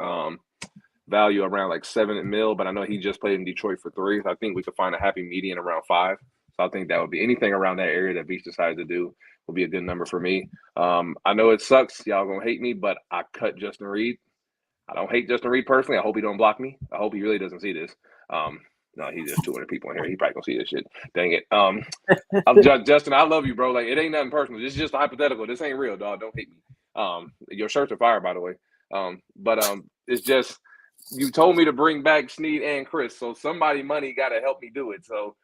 value around like $7 million, but I know he just played in Detroit for 3. So I think we could find a happy median around 5. So I think that would be anything around that area that Beach decides to do will be a good number for me. I know it sucks. Y'all going to hate me, but I cut Justin Reed. I don't hate Justin Reed personally. I hope he don't block me. I hope he really doesn't see this. No, he's just 200 people in here. He probably gonna see this shit. Dang it. Justin, I love you, bro. Like, it ain't nothing personal. This is just a hypothetical. This ain't real, dog. Don't hate me. Your shirts are fire, by the way. But it's just you told me to bring back Sneed and Chris, so somebody money got to help me do it. So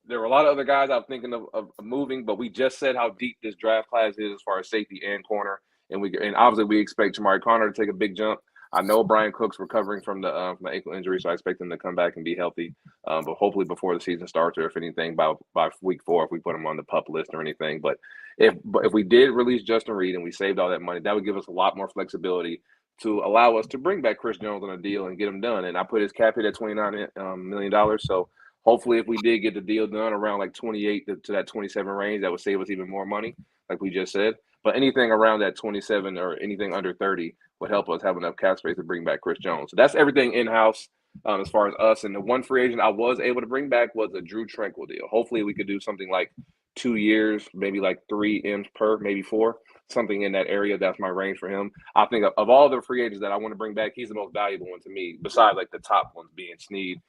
there were a lot of other guys I'm thinking of moving, but we just said how deep this draft class is as far as safety and corner, and obviously we expect Jamari Conner to take a big jump. I know Brian Cook's recovering from the ankle injury, so I expect him to come back and be healthy. But hopefully before the season starts, or if anything, by week 4, if we put him on the PUP list or anything. But if we did release Justin Reed and we saved all that money, that would give us a lot more flexibility to allow us to bring back Chris Jones on a deal and get him done. And I put his cap hit at $29 million. So hopefully, if we did get the deal done around like 28 to that 27 range, that would save us even more money, like we just said. But anything around that 27 or anything under 30 would help us have enough cap space to bring back Chris Jones. So that's everything in-house as far as us. And the one free agent I was able to bring back was a Drew Tranquil deal. Hopefully we could do something like 2 years, maybe like 3 M's per, maybe 4, something in that area. That's my range for him. I think of all the free agents that I want to bring back, he's the most valuable one to me, besides like the top ones being Sneed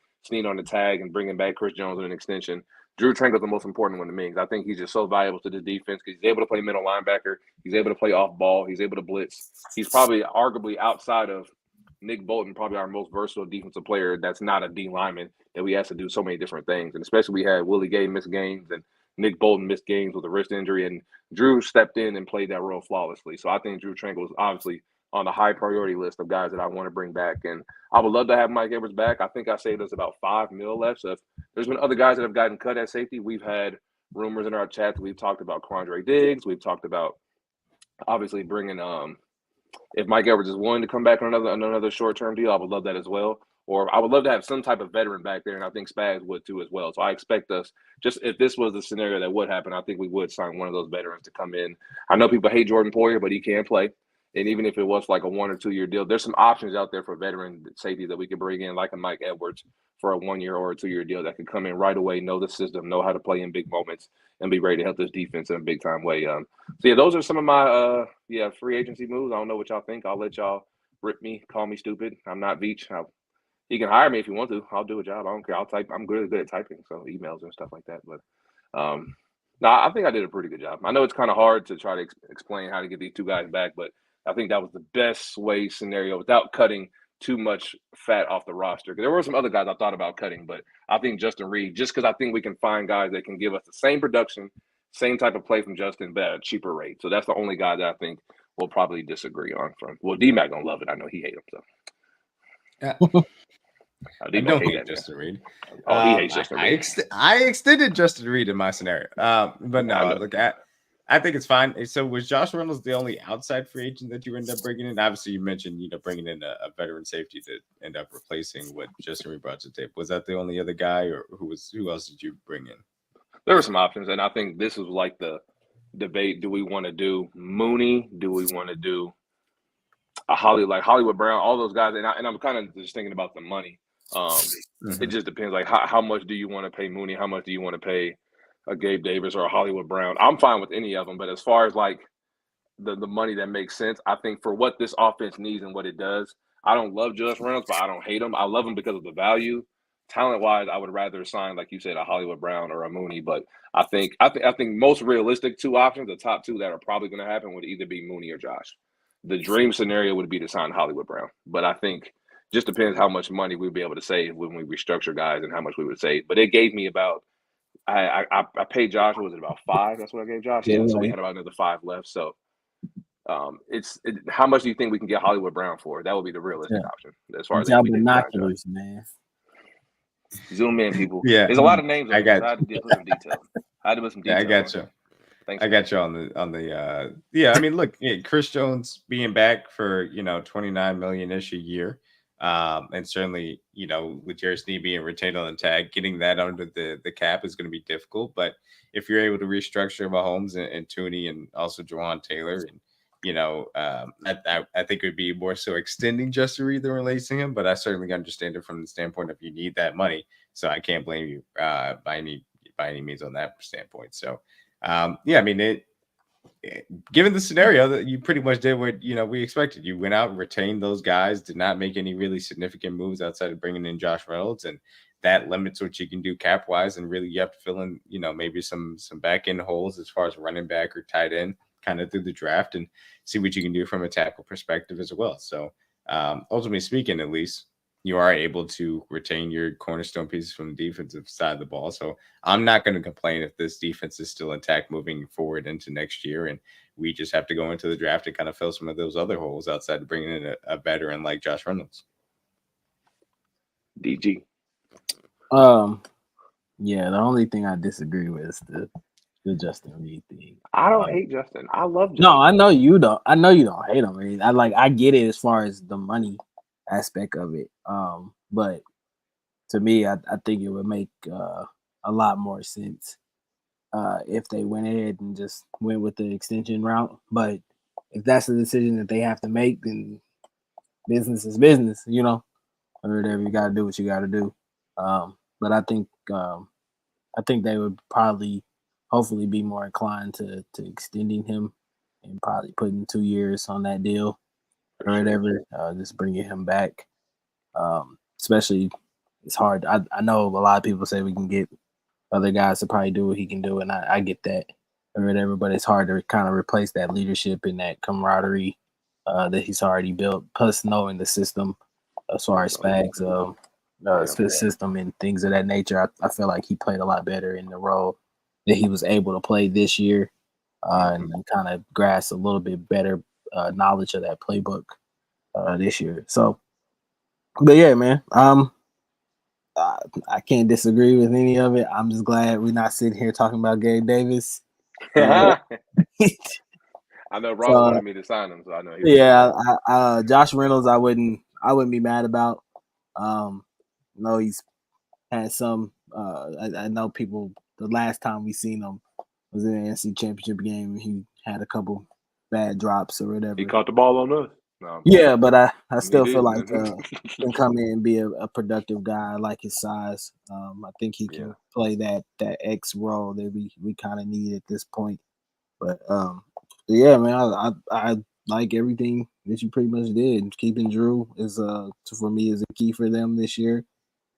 on the tag and bringing back Chris Jones on an extension. Drew Tranquil's the most important one to me because I think he's just so valuable to the defense because he's able to play middle linebacker. He's able to play off ball. He's able to blitz. He's probably arguably outside of Nick Bolton, probably our most versatile defensive player that's not a D lineman that we asked to do so many different things. And especially we had Willie Gay miss games and Nick Bolton missed games with a wrist injury. And Drew stepped in and played that role flawlessly. So I think Drew Tranquil is obviously on the high priority list of guys that I want to bring back. And I would love to have Mike Edwards back. I think I saved us about $5 million left. So if there's been other guys that have gotten cut at safety, we've had rumors in our chat. We've talked about Quandre Diggs. We've talked about obviously bringing if Mike Edwards is willing to come back on another short-term deal, I would love that as well. Or I would love to have some type of veteran back there, and I think Spags would too as well. So I expect us, just if this was the scenario that would happen, I think we would sign one of those veterans to come in. I know people hate Jordan Poyer, but he can play. And even if it was like a 1 or 2 year deal, there's some options out there for veteran safety that we could bring in, like a Mike Edwards for a 1 year or a 2 year deal that could come in right away, know the system, know how to play in big moments, and be ready to help this defense in a big time way. So yeah, those are some of my free agency moves. I don't know what y'all think. I'll let y'all rip me, call me stupid. I'm not Veach. He can hire me if he wants to. I'll do a job. I don't care. I'll type. I'm really good at typing, so emails and stuff like that. But no, I think I did a pretty good job. I know it's kind of hard to try to explain how to get these 2 guys back, but I think that was the best way scenario without cutting too much fat off the roster. There were some other guys I thought about cutting, but I think Justin Reed, just because I think we can find guys that can give us the same production, same type of play from Justin, but at a cheaper rate. So that's the only guy that I think we'll probably disagree on. Well, D-Mac gonna love it. I know he hates him. So. Yeah. I don't hate hate Justin Reed. Oh, he hates Justin Reed. I extended Justin Reed in my scenario, but no, look at. I think it's fine. So was Josh Reynolds the only outside free agent that you ended up bringing in? Obviously, you mentioned bringing in a veteran safety to end up replacing what Justin Reed brought to the table. Was that the only other guy, or who else did you bring in? There were some options, and I think this was like the debate: do we want to do Mooney? Do we want to do Hollywood Brown? All those guys, and I'm kind of just thinking about the money. It just depends. Like how much do you want to pay Mooney? How much do you want to pay a Gabe Davis or a Hollywood Brown? I'm fine with any of them, but as far as like the money that makes sense, I think for what this offense needs and what it does, I don't love Josh Reynolds, but I don't hate him. I love him because of the value. talent-wise, I would rather sign, like you said, a Hollywood Brown or a Mooney. But I think most realistic two options, the top two that are probably going to happen, would either be Mooney or Josh. The dream scenario would be to sign Hollywood Brown, but I think just depends how much money we'd be able to save when we restructure guys and how much we would save. But it gave me about I paid Josh. What was it, about 5? That's what I gave Josh. Yeah, so we had about another 5 left. So how much do you think we can get Hollywood Brown for? That would be the realistic option as far as everyday binoculars, man. Zoom in, people. Yeah, there's a lot of names. I got. I had to put some detail. I had to put some detail. I got you. Thanks. I got you on the. Yeah, I mean, look, Chris Jones being back for 29 million ish a year, and certainly with Jared Sneed being retained on the tag, getting that under the cap is going to be difficult. But if you're able to restructure Mahomes and Tooney and also Juwan Taylor, and I think it would be more so extending Justin Reed than releasing him. But I certainly understand it from the standpoint of you need that money, so I can't blame you by any means on that standpoint. So. I mean, given the scenario that you pretty much did what we expected. You went out and retained those guys, did not make any really significant moves outside of bringing in Josh Reynolds, and that limits what you can do cap wise. And really, you have to fill in, maybe some back end holes as far as running back or tight end, kind of through the draft, and see what you can do from a tackle perspective as well. So, ultimately speaking, at least, you are able to retain your cornerstone pieces from the defensive side of the ball. So I'm not going to complain if this defense is still intact moving forward into next year. And we just have to go into the draft and kind of fill some of those other holes outside of bringing in a veteran like Josh Reynolds. DG. Yeah, the only thing I disagree with is the Justin Reed thing. I don't hate Justin. I love Justin. No, I know you don't. I know you don't hate him. I mean, I get it as far as the money aspect of it. But to me, I think it would make a lot more sense if they went ahead and just went with the extension route. But if that's the decision that they have to make, then business is business, or whatever. You got to do what you got to do. But I think they would probably, hopefully, be more inclined to extending him and probably putting 2 years on that deal or whatever, just bringing him back. Especially, it's hard. I know a lot of people say we can get other guys to probably do what he can do, and I get that or whatever, but it's hard to kind of replace that leadership and that camaraderie that he's already built, plus knowing the system as far as Spags, system and things of that nature. I feel like he played a lot better in the role that he was able to play this year and kind of grasp a little bit better knowledge of that playbook this year. So, but yeah, man, I can't disagree with any of it. I'm just glad we're not sitting here talking about Gabe Davis. I know Ross wanted me to sign him, so I know. Josh Reynolds, I wouldn't be mad about. He's had some. I know people. The last time we seen him was in the NC Championship game. He had a couple bad drops or whatever. He caught the ball on us. No, yeah, but I still feel like he can come in and be a productive guy. I like his size. I think he can play that X role that we kind of need at this point. But yeah, man, I like everything that you pretty much did. Keeping Drew is for me is a key for them this year.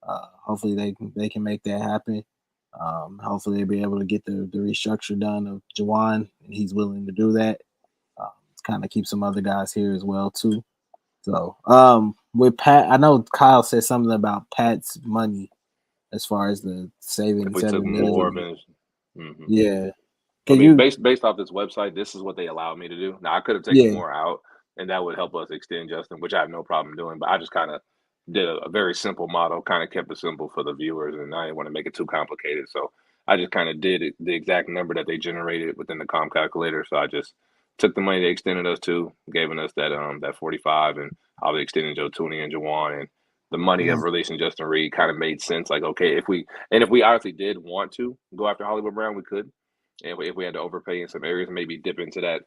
Hopefully they can make that happen. Hopefully they'll be able to get the restructure done of Juwan, and he's willing to do that. Kind of keep some other guys here as well too. So with Pat, I know Kyle said something about Pat's money as far as the saving. If we took more of his, yeah. Based off this website, this is what they allowed me to do. Now I could have taken more out, and that would help us extend Justin, which I have no problem doing. But I just kind of did a very simple model, kind of kept it simple for the viewers, and I didn't want to make it too complicated. So I just kind of did the exact number that they generated within the comp calculator. So I just took the money they extended us to, giving us that 45, and I'll be extending Joe Tooney and Juwan, and the money of releasing Justin Reed kind of made sense. Like, okay, if we honestly did want to go after Hollywood Brown, we could. And if we had to overpay in some areas, maybe dip into that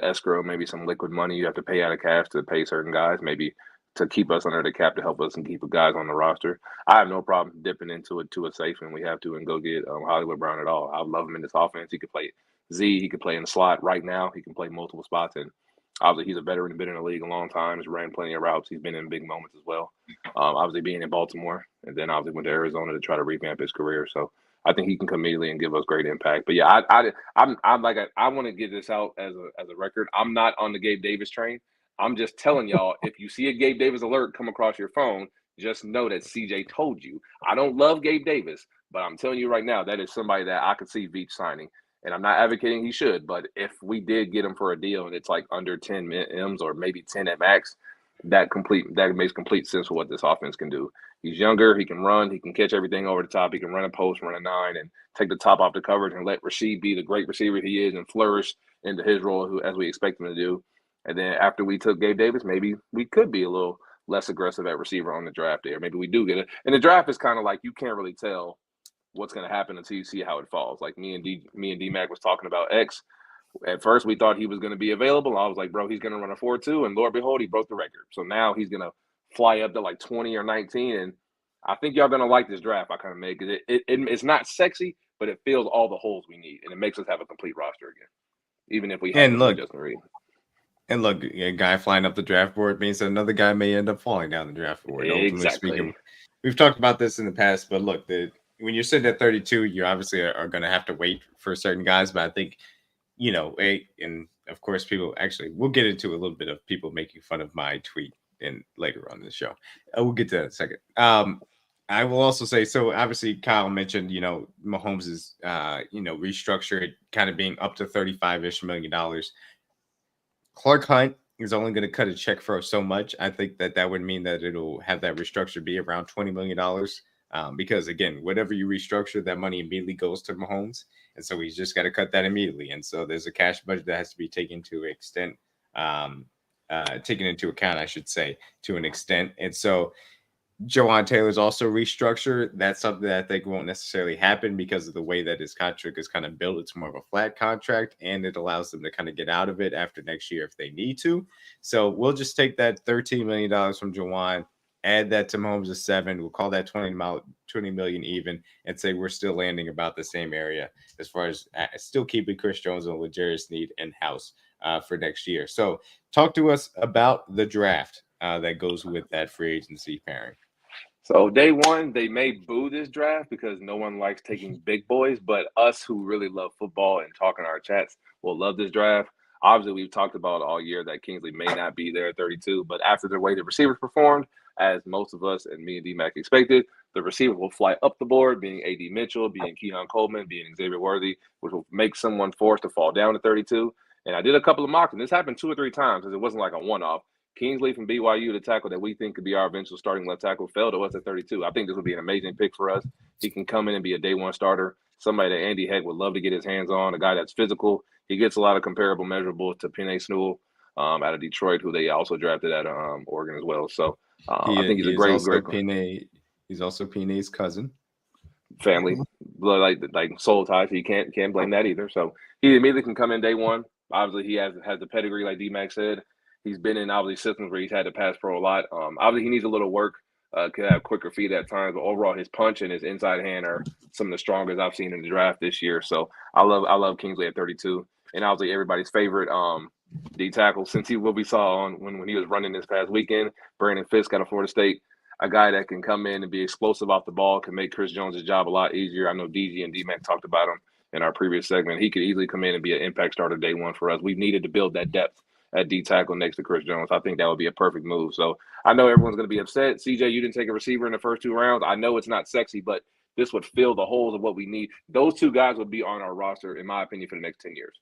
escrow, maybe some liquid money you have to pay out of cash to pay certain guys, maybe to keep us under the cap to help us and keep the guys on the roster. I have no problem dipping into it to a safe when we have to and go get Hollywood Brown at all. I love him in this offense. He could play Z. He could play in the slot right now. He can play multiple spots, and Obviously, he's a veteran, been in the league a long time. He's ran plenty of routes. He's been in big moments as well. Obviously, being in Baltimore, and then obviously went to Arizona to try to revamp his career. So I think he can come immediately and give us great impact. But yeah, I want to get this out as a record. I'm not on the Gabe Davis train. I'm just telling y'all, if you see a Gabe Davis alert come across your phone, just know that CJ told you. I don't love Gabe Davis, but I'm telling you right now, that is somebody that I could see Veach signing. And I'm not advocating he should, but if we did get him for a deal and it's like under 10 M's or maybe 10 at max, that makes complete sense for what this offense can do. He's younger, he can run, he can catch everything over the top, he can run a post, run a 9, and take the top off the coverage and let Rasheed be the great receiver he is and flourish into his role as we expect him to do. And then after we took Gabe Davis, maybe we could be a little less aggressive at receiver on the draft there. Maybe we do get it. And the draft is kind of like you can't really tell what's going to happen until you see how it falls. Like me and D-Mac was talking about X. At first, we thought he was going to be available. I was like, bro, he's going to run a 4.2, and Lord behold, he broke the record. So now he's going to fly up to like 20 or 19, and I think y'all going to like this draft I kind of made because it's not sexy, but it fills all the holes we need, and it makes us have a complete roster again, even if we have Justin Reed. And look, a guy flying up the draft board means that another guy may end up falling down the draft board. Exactly. Speaking, we've talked about this in the past, but look, when you're sitting at 32, you obviously are going to have to wait for certain guys. But I think, and of course, we'll get into a little bit of people making fun of my tweet and later on in the show. We'll get to that in a second. I will also say, so obviously Kyle mentioned, Mahomes is, restructured, kind of being up to $35-ish million. Clark Hunt is only going to cut a check for so much. I think that would mean that it'll have that restructure be around $20 million. Because again, whatever you restructure, that money immediately goes to Mahomes. And so he's just got to cut that immediately. And so there's a cash budget that has to be taken into account, I should say, to an extent. And so Jawan Taylor's also restructured. That's something that I think won't necessarily happen because of the way that his contract is kind of built. It's more of a flat contract, and it allows them to kind of get out of it after next year if they need to. So we'll just take that $13 million from Jawan, add that to Mahomes' 7. We'll call that 20 million even, and say we're still landing about the same area as far as still keeping Chris Jones and L'Jarius Sneed in-house for next year. So talk to us about the draft that goes with that free agency pairing. So day one, they may boo this draft because no one likes taking big boys, but us who really love football and talking our chats will love this draft. Obviously, we've talked about all year that Kingsley may not be there at 32, but after the way the receivers performed, as most of us and me and D-Mac expected, the receiver will fly up the board, being A.D. Mitchell, being Keon Coleman, being Xavier Worthy, which will make someone forced to fall down to 32. And I did a couple of mocks, and this happened 2 or 3 times because it wasn't like a one-off. Kingsley from BYU, the tackle that we think could be our eventual starting left tackle, fell to us at 32. I think this would be an amazing pick for us. He can come in and be a day one starter, somebody that Andy Heck would love to get his hands on, a guy that's physical. He gets a lot of comparable measurables to Penei Sewell out of Detroit, who they also drafted out of Oregon as well. So I think he's a great. He's also Penei's cousin. Family, like soul ties. So you can't blame that either. So he immediately can come in day one. Obviously, he has the pedigree, like D-Mac said. He's been in, obviously, systems where he's had to pass pro a lot. Obviously, he needs a little work. Could have quicker feet at times, but overall, his punch and his inside hand are some of the strongest I've seen in the draft this year. So I love Kingsley at 32. And obviously, everybody's favorite D tackle, since what we saw when he was running this past weekend, Brandon Fisk out of Florida State, a guy that can come in and be explosive off the ball, can make Chris Jones' job a lot easier. I know DG and D-Mac talked about him in our previous segment. He could easily come in and be an impact starter day one for us. We've needed to build that depth at D tackle next to Chris Jones. I think that would be a perfect move. So I know everyone's going to be upset. CJ, you didn't take a receiver in the first 2 rounds. I know it's not sexy, but this would fill the holes of what we need. Those 2 guys would be on our roster, in my opinion, for the next 10 years.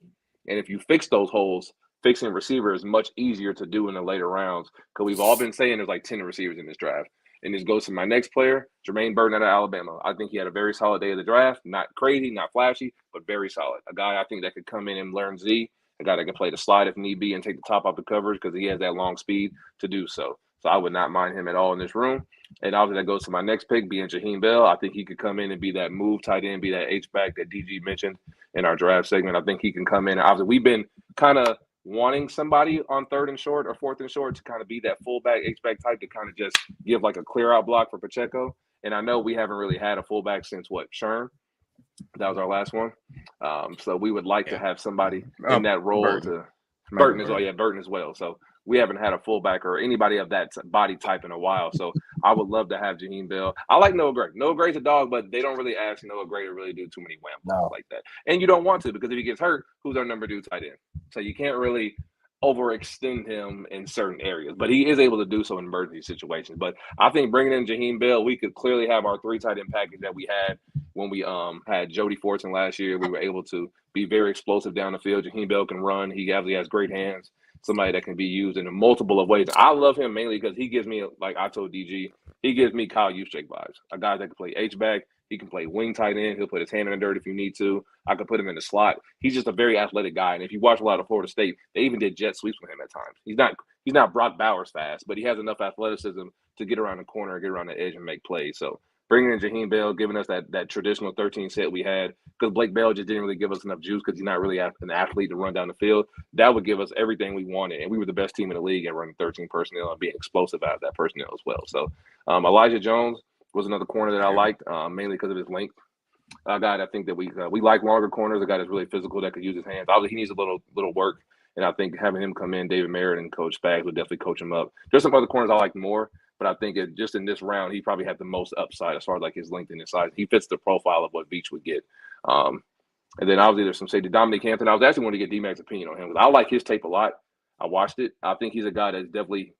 And if you fix those holes, fixing receiver is much easier to do in the later rounds because we've all been saying there's like 10 receivers in this draft. And this goes to my next player, Jermaine Burton out of Alabama. I think he had a very solid day of the draft. Not crazy, not flashy, but very solid. A guy I think that could come in and learn Z. A guy that can play the slide if need be and take the top off the coverage because he has that long speed to do so. So I would not mind him at all in this room. And obviously that goes to my next pick, being Jaheim Bell. I think he could come in and be that move tight end, be that H-back that DG mentioned in our draft segment. I think he can come in. Obviously, we've been kind of wanting somebody on 3rd and short or 4th and short to kind of be that fullback, H-back type to kind of just give like a clear-out block for Pacheco. And I know we haven't really had a fullback since, Sherm? That was our last one. So we would like to have somebody in that role Burton as well. Yeah, Burton as well. So we haven't had a fullback or anybody of that body type in a while. So I would love to have Jaheim Bell. I like Noah Gray. Noah Gray's a dog, but they don't really ask Noah Gray to really do too many wham balls like that. And you don't want to, because if he gets hurt, who's our number 2 tight end? So you can't really overextend him in certain areas. But he is able to do so in emergency situations. But I think bringing in Jaheim Bell, we could clearly have our 3 tight end package that we had when we had Jody Fortson last year. We were able to be very explosive down the field. Jaheim Bell can run. He obviously has great hands. Somebody that can be used in a multiple of ways. I love him mainly because he gives me, like I told DG, he gives me Kyle Juszczyk vibes. A guy that can play H-back. He can play wing tight end. He'll put his hand in the dirt if you need to. I could put him in the slot. He's just a very athletic guy. And if you watch a lot of Florida State, they even did jet sweeps with him at times. He's not Brock Bowers fast, but he has enough athleticism to get around the corner, get around the edge, and make plays. So bringing in Jaheim Bell, giving us that traditional 13 set we had, because Blake Bell just didn't really give us enough juice because he's not really an athlete to run down the field. That would give us everything we wanted. And we were the best team in the league at running 13 personnel and being explosive out of that personnel as well. So Elijah Jones was another corner that I liked, mainly because of his length. A guy that I think that we like longer corners, a guy that's really physical that could use his hands. Obviously, he needs a little work. And I think having him come in, David Merritt and Coach Spags would definitely coach him up. There's some other corners I like more, but I think just in this round, he probably had the most upside as far as like his length and his size. He fits the profile of what Veach would get. And then obviously there's some safety. Dominic Hampton, I was actually wanting to get D-Mac's opinion on him because I like his tape a lot. I watched it. I think he's a guy that's definitely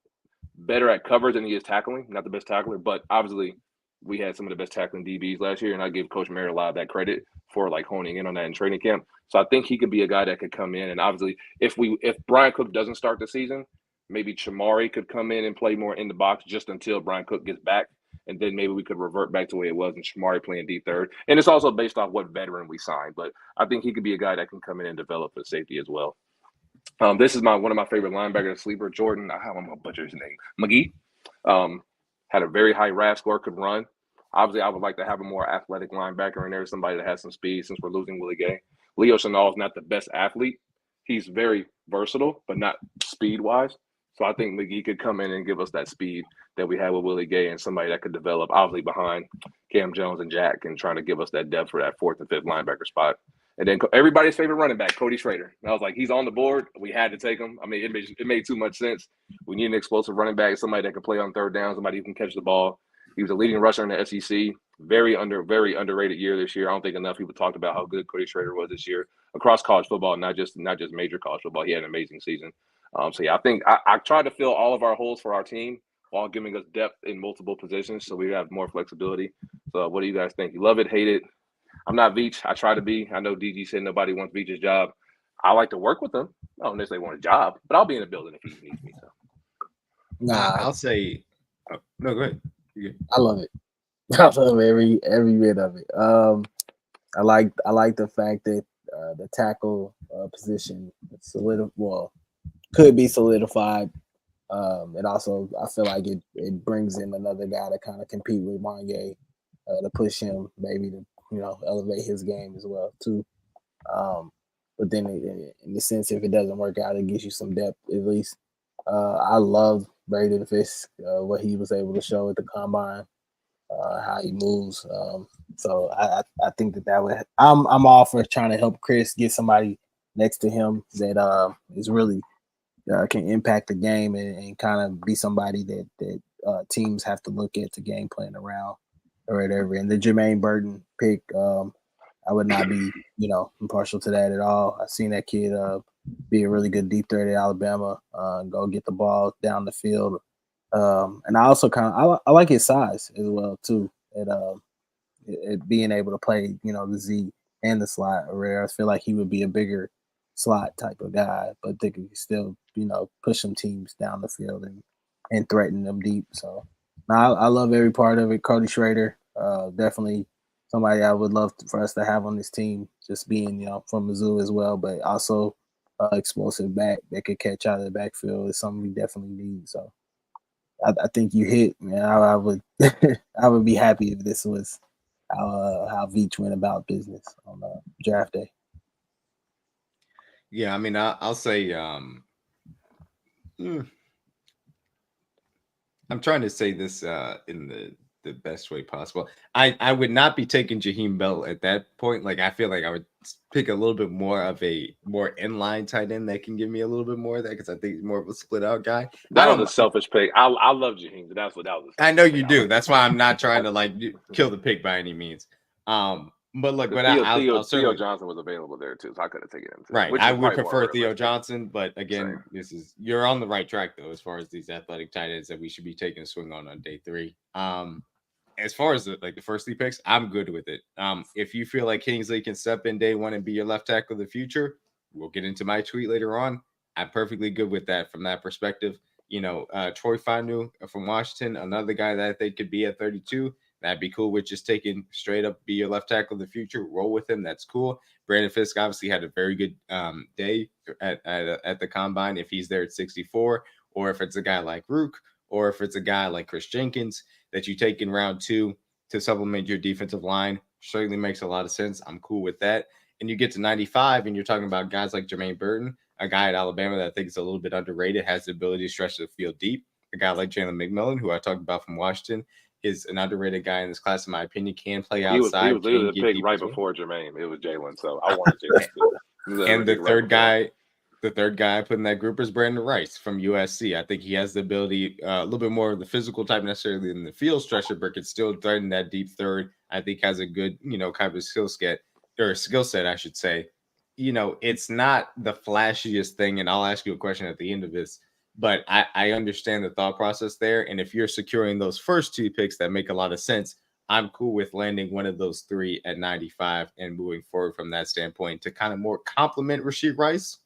better at coverage than he is tackling. Not the best tackler, but obviously we had some of the best tackling DBs last year, and I give Coach Merritt a lot of that credit for like honing in on that in training camp. So I think he could be a guy that could come in, and obviously if Brian Cook doesn't start the season, maybe Chamari could come in and play more in the box just until Brian Cook gets back, and then maybe we could revert back to the way it was and Chamari playing deep third. And it's also based off what veteran we signed, but I think he could be a guy that can come in and develop for safety as well. This is one of my favorite linebackers, sleeper, Jordan. I'm gonna butcher his name. McGee. Had a very high RAS score, could run. Obviously, I would like to have a more athletic linebacker in there, somebody that has some speed since we're losing Willie Gay. Leo Chenal is not the best athlete. He's very versatile, but not speed-wise. So I think McGee could come in and give us that speed that we had with Willie Gay and somebody that could develop, obviously, behind Cam Jones and Jack and trying to give us that depth for that 4th and 5th linebacker spot. And then everybody's favorite running back, Cody Schrader. And I was like, he's on the board. We had to take him. I mean, it made too much sense. We need an explosive running back, somebody that can play on third down, somebody who can catch the ball. He was a leading rusher in the SEC. Very underrated year this year. I don't think enough people talked about how good Cody Schrader was this year across college football, not just major college football. He had an amazing season. So yeah, I think I tried to fill all of our holes for our team while giving us depth in multiple positions, so we have more flexibility. So what do you guys think? You love it, hate it? I'm not Veach. I try to be. I know DG said nobody wants Veach's job. I like to work with him. I don't necessarily want a job, but I'll be in the building if he needs me. So. Nah, I'll say. No, go ahead. I love it. I love every bit of it. I like the fact that the tackle position could be solidified. And also, I feel like it brings in another guy to kind of compete with Wanye to push him, maybe to elevate his game as well too. But then in the sense, if it doesn't work out, it gives you some depth at least. I love Braden Fisk, what he was able to show at the combine, how he moves. So I think that would. I'm all for trying to help Chris get somebody next to him that is really can impact the game and kind of be somebody that teams have to look at to game plan around or whatever. And the Jermaine Burton pick, I would not be impartial to that at all. I've seen that kid be a really good deep threat at Alabama, go get the ball down the field. And I also I like his size as well too. At being able to play, the Z and the slot. Or I feel like he would be a bigger slot type of guy, but they could still, push some teams down the field and threaten them deep. So I love every part of it. Cody Schrader, definitely somebody I would love for us to have on this team, just being, from Mizzou as well, but also explosive back that could catch out of the backfield is something we definitely need. So I think you hit, man. I would I would be happy if this was how Veach went about business on draft day. Yeah, I mean, I'll say I'm trying to say this in the the best way possible. I would not be taking Jaheim Bell at that point. Like, I feel like I would pick a little bit more of a more inline tight end that can give me a little bit more of that, because I think he's more of a split out guy. That was a selfish pick. I love Jaheim, but that's what that was. I know you do. That's why I'm not trying to like kill the pick by any means. But look, but I'll Theo Johnson was available there too, so I could have taken him too. Right, I would prefer Theo Johnson, but again, you're on the right track though, as far as these athletic tight ends that we should be taking a swing on day 3. As far as the first 3 picks, I'm good with it. If you feel like Kingsley can step in day 1 and be your left tackle of the future, we'll get into my tweet later on. I'm perfectly good with that from that perspective. Troy Fanu from Washington, another guy that I think could be at 32. That'd be cool with just taking straight up be your left tackle of the future. Roll with him. That's cool. Brandon Fisk obviously had a very good day at the combine. If he's there at 64, or if it's a guy like Rook, or if it's a guy like Chris Jenkins that you take in round 2 to supplement your defensive line, certainly makes a lot of sense. I'm cool with that. And you get to 95, and you're talking about guys like Jermaine Burton, a guy at Alabama that I think is a little bit underrated, has the ability to stretch the field deep. A guy like Jalen McMillan, who I talked about from Washington, is an underrated guy in this class, in my opinion. Can play outside. He was literally the pick right before Jermaine. It was Jalen, so I wanted Jalen. And the third guy I put in that group is Brandon Rice from USC. I think he has the ability, a little bit more of the physical type necessarily than the field stretcher, but can still threaten that deep third. I think has a good, kind of skill set, I should say. It's not the flashiest thing, and I'll ask you a question at the end of this. But I understand the thought process there. And if you're securing those first 2 picks that make a lot of sense, I'm cool with landing one of those 3 at 95 and moving forward from that standpoint to kind of more complement Rashee Rice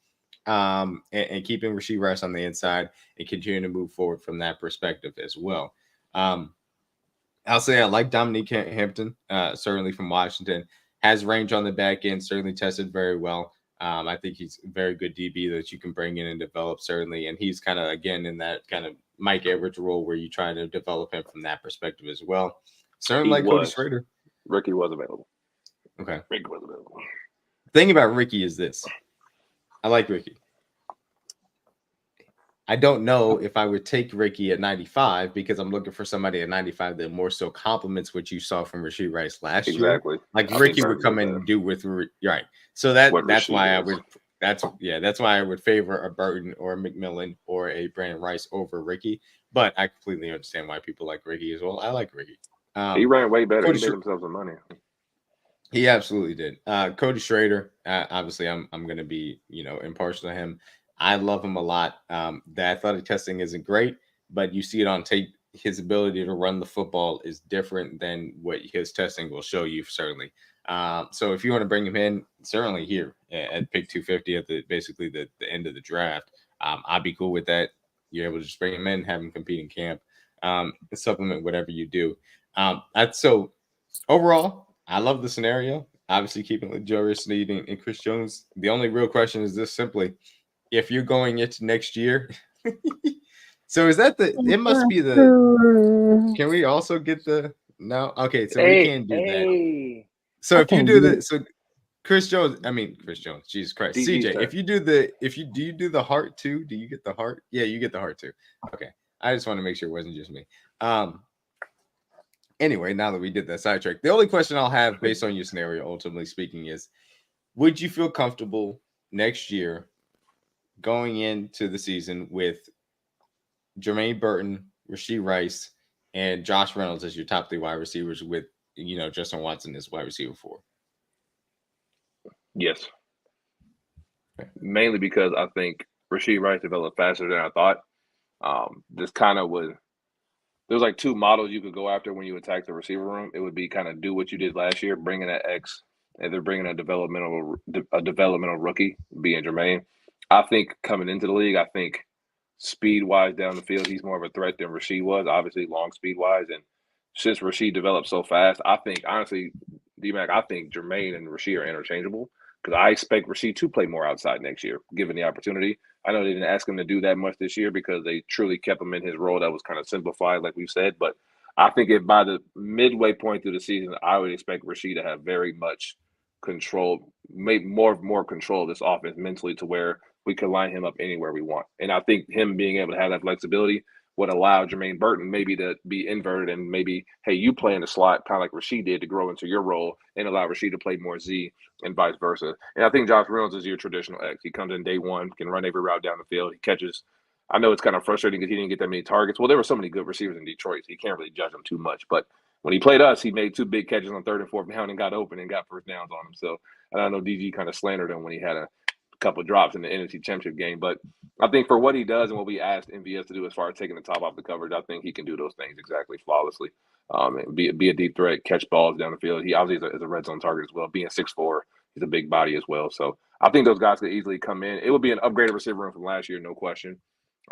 and keeping Rashee Rice on the inside and continuing to move forward from that perspective as well. I'll say I like Dominique Hampton, certainly from Washington. Has range on the back end, certainly tested very well. I think he's a very good DB that you can bring in and develop, certainly. And he's kind of, again, in that kind of Mike Edwards role where you try to develop him from that perspective as well. Certainly like Cody Schrader. Ricky was available. Okay. Ricky was available. The thing about Ricky is this. I like Ricky. I don't know if I would take Ricky at 95 because I'm looking for somebody at 95 that more so complements what you saw from Rashee Rice last year. Exactly. Like Ricky would come in and do with right. So that's why that's why I would favor a Burton or a McMillan or a Brandon Rice over Ricky. But I completely understand why people like Ricky as well. I like Ricky. He ran way better. He made himself some money. He absolutely did. Cody Schrader, obviously I'm going to be, impartial to him. I love him a lot. The athletic testing isn't great, but you see it on tape. His ability to run the football is different than what his testing will show you, certainly. So if you want to bring him in, certainly here at pick 250 at basically the end of the draft, I'd be cool with that. You're able to just bring him in, have him compete in camp, supplement whatever you do. So overall, I love the scenario. Obviously, keeping with Joris Sneed and Chris Jones. The only real question is this simply. If you're going into next year, so is that it must be can we also get no? Okay, so we can't do that. So if you do Chris Jones, Jesus Christ. CJ, if you do do you do the heart too? Do you get the heart? Yeah, you get the heart too. Okay. I just want to make sure it wasn't just me. Anyway, now that we did that sidetrack, the only question I'll have based on your scenario, ultimately speaking, is would you feel comfortable next year going into the season with Jermaine Burton, Rashee Rice, and Josh Reynolds as your top 3 wide receivers with, Justin Watson as wide receiver 4? Yes. Okay. Mainly because I think Rashee Rice developed faster than I thought. This kind of there's like 2 models you could go after when you attack the receiver room. It would be kind of do what you did last year, bringing an X, and they're bringing a developmental rookie, being Jermaine. I think coming into the league, speed-wise down the field, he's more of a threat than Rashee was, obviously long speed-wise. And since Rashee developed so fast, I think, honestly, D-Mac, I think Jermaine and Rashee are interchangeable because I expect Rashee to play more outside next year, given the opportunity. I know they didn't ask him to do that much this year because they truly kept him in his role that was kind of simplified, like we've said. But I think if by the midway point through the season, I would expect Rashee to have very much control, make more control of this offense mentally to where we could line him up anywhere we want. And I think him being able to have that flexibility would allow Jermaine Burton maybe to be inverted and maybe, hey, you play in the slot kind of like Rasheed did to grow into your role and allow Rasheed to play more Z and vice versa. And I think Josh Reynolds is your traditional X. He comes in day one, can run every route down the field. He catches. I know it's kind of frustrating because he didn't get that many targets. Well, there were so many good receivers in Detroit, so you can't really judge him too much. But when he played us, he made 2 big catches on 3rd and 4th down and got open and got first downs on him. So, and I know DG kind of slandered him when he had a couple of drops in the NFC Championship game. But I think for what he does and what we asked MVS to do as far as taking the top off the coverage, I think he can do those things exactly flawlessly. And be a deep threat, catch balls down the field. He obviously is a red zone target as well. Being 6'4", he's a big body as well. So I think those guys could easily come in. It would be an upgraded receiver room from last year, no question.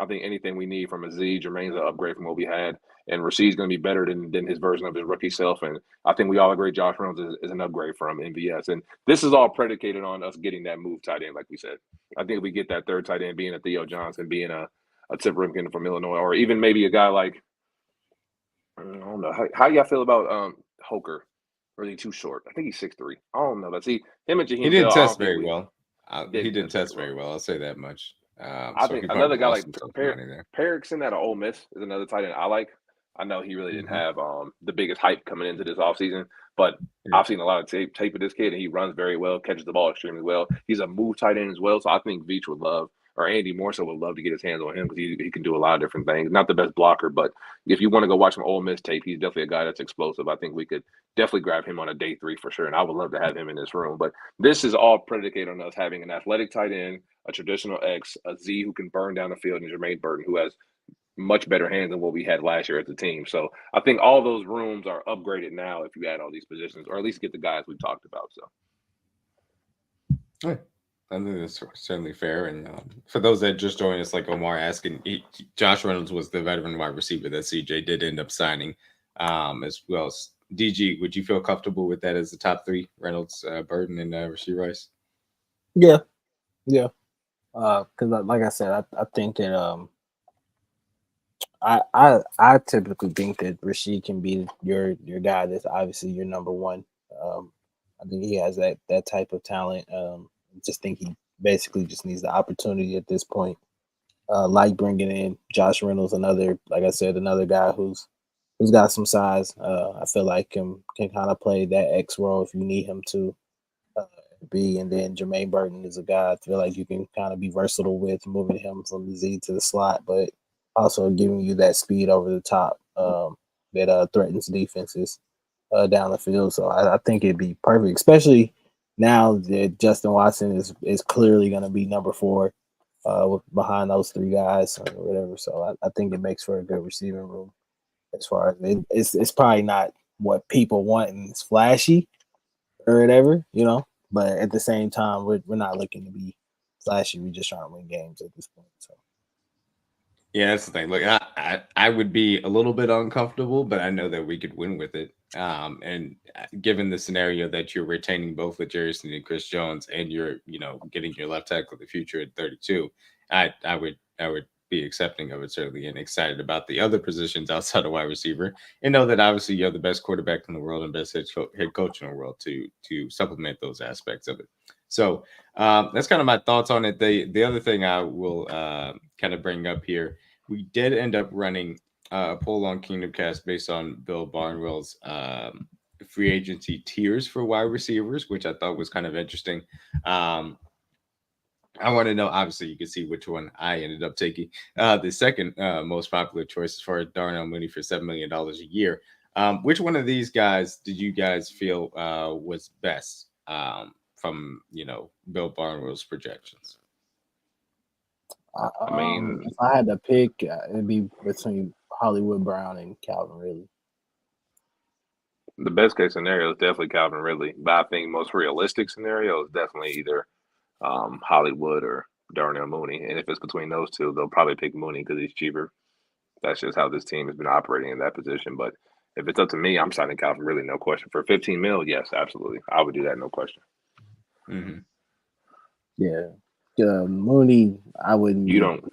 I think anything we need from a Z, Jermaine's an upgrade from what we had. And Rasheed's going to be better than his version of his rookie self. And I think we all agree Josh Reynolds is an upgrade from MVS. And this is all predicated on us getting that move tight end, like we said. I think if we get that third tight end being a Theo Johnson, being a Tip Ripken from Illinois, or even maybe a guy like, I don't know. How y'all feel about Hoker? Or is he too short? I think he's 6'3". I don't know. But see, him and Jaheim He didn't Bell, test very well. He didn't test very well. I'll say that much. I think another guy like Perrickson out of Ole Miss is another tight end I like. I know he really didn't have the biggest hype coming into this offseason, but I've seen a lot of tape of this kid, and he runs very well, catches the ball extremely well. He's a move tight end as well, so I think Veach would love, or Andy more so would love to get his hands on him because he can do a lot of different things. Not the best blocker, but if you want to go watch some Ole Miss tape, he's definitely a guy that's explosive. I think we could definitely grab him on a day 3 for sure, and I would love to have him in this room. But this is all predicated on us having an athletic tight end, a traditional X, a Z who can burn down the field, and Jermaine Burton who has much better hands than what we had last year as a team. So I think all those rooms are upgraded now if you add all these positions, or at least get the guys we talked about. So I think that's certainly fair. And for those that just joined us, like Omar asking, Josh Reynolds was the veteran wide receiver that CJ did end up signing, as well as DG. Would you feel comfortable with that as the top 3? Reynolds, Burton, and Rashee Rice? Yeah. Because like I said, I think that I typically think that Rasheed can be your guy. That's obviously your number one. I think he has that type of talent. Just think he basically just needs the opportunity at this point. Like bringing in Josh Reynolds, another guy who's got some size. I feel like can kind of play that X role if you need him to be. And then Jermaine Burton is a guy I feel like you can kind of be versatile with, moving him from the Z to the slot, but also giving you that speed over the top that threatens defenses down the field. So I think it'd be perfect, especially now that Justin Watson is clearly going to be number 4 behind those 3 guys or whatever. So I think it makes for a good receiving room. As far as it's probably not what people want and it's flashy or whatever, but at the same time, we're not looking to be flashy. We're just trying to win games at this point. So. Yeah, that's the thing. Look, I would be a little bit uncomfortable, but I know that we could win with it. And given the scenario that you're retaining both L'Jarius Sneed and Chris Jones, and you're getting your left tackle of the future at 32, I would be accepting of it certainly, and excited about the other positions outside of wide receiver, and know that obviously you have the best quarterback in the world and best head coach in the world to supplement those aspects of it. So that's kind of my thoughts on it. The other thing I will kind of bring up here, we did end up running a poll on Kingdom Cast based on Bill Barnwell's free agency tiers for wide receivers, which I thought was kind of interesting. I want to know, obviously, you can see which one I ended up taking. The second most popular choice as far as Darnell Mooney for $7 million a year. Which one of these guys did you guys feel was best from, Bill Barnwell's projections? I mean, if I had to pick, it'd be between Hollywood Brown and Calvin Ridley. The best case scenario is definitely Calvin Ridley, but I think most realistic scenario is definitely either Hollywood or Darnell Mooney. And if it's between those two, they'll probably pick Mooney because he's cheaper. That's just how this team has been operating in that position. But if it's up to me, I'm signing Calvin Ridley, no question. For 15 mil, yes, absolutely. I would do that, no question. Mm-hmm. Yeah. Mooney, I wouldn't. You don't.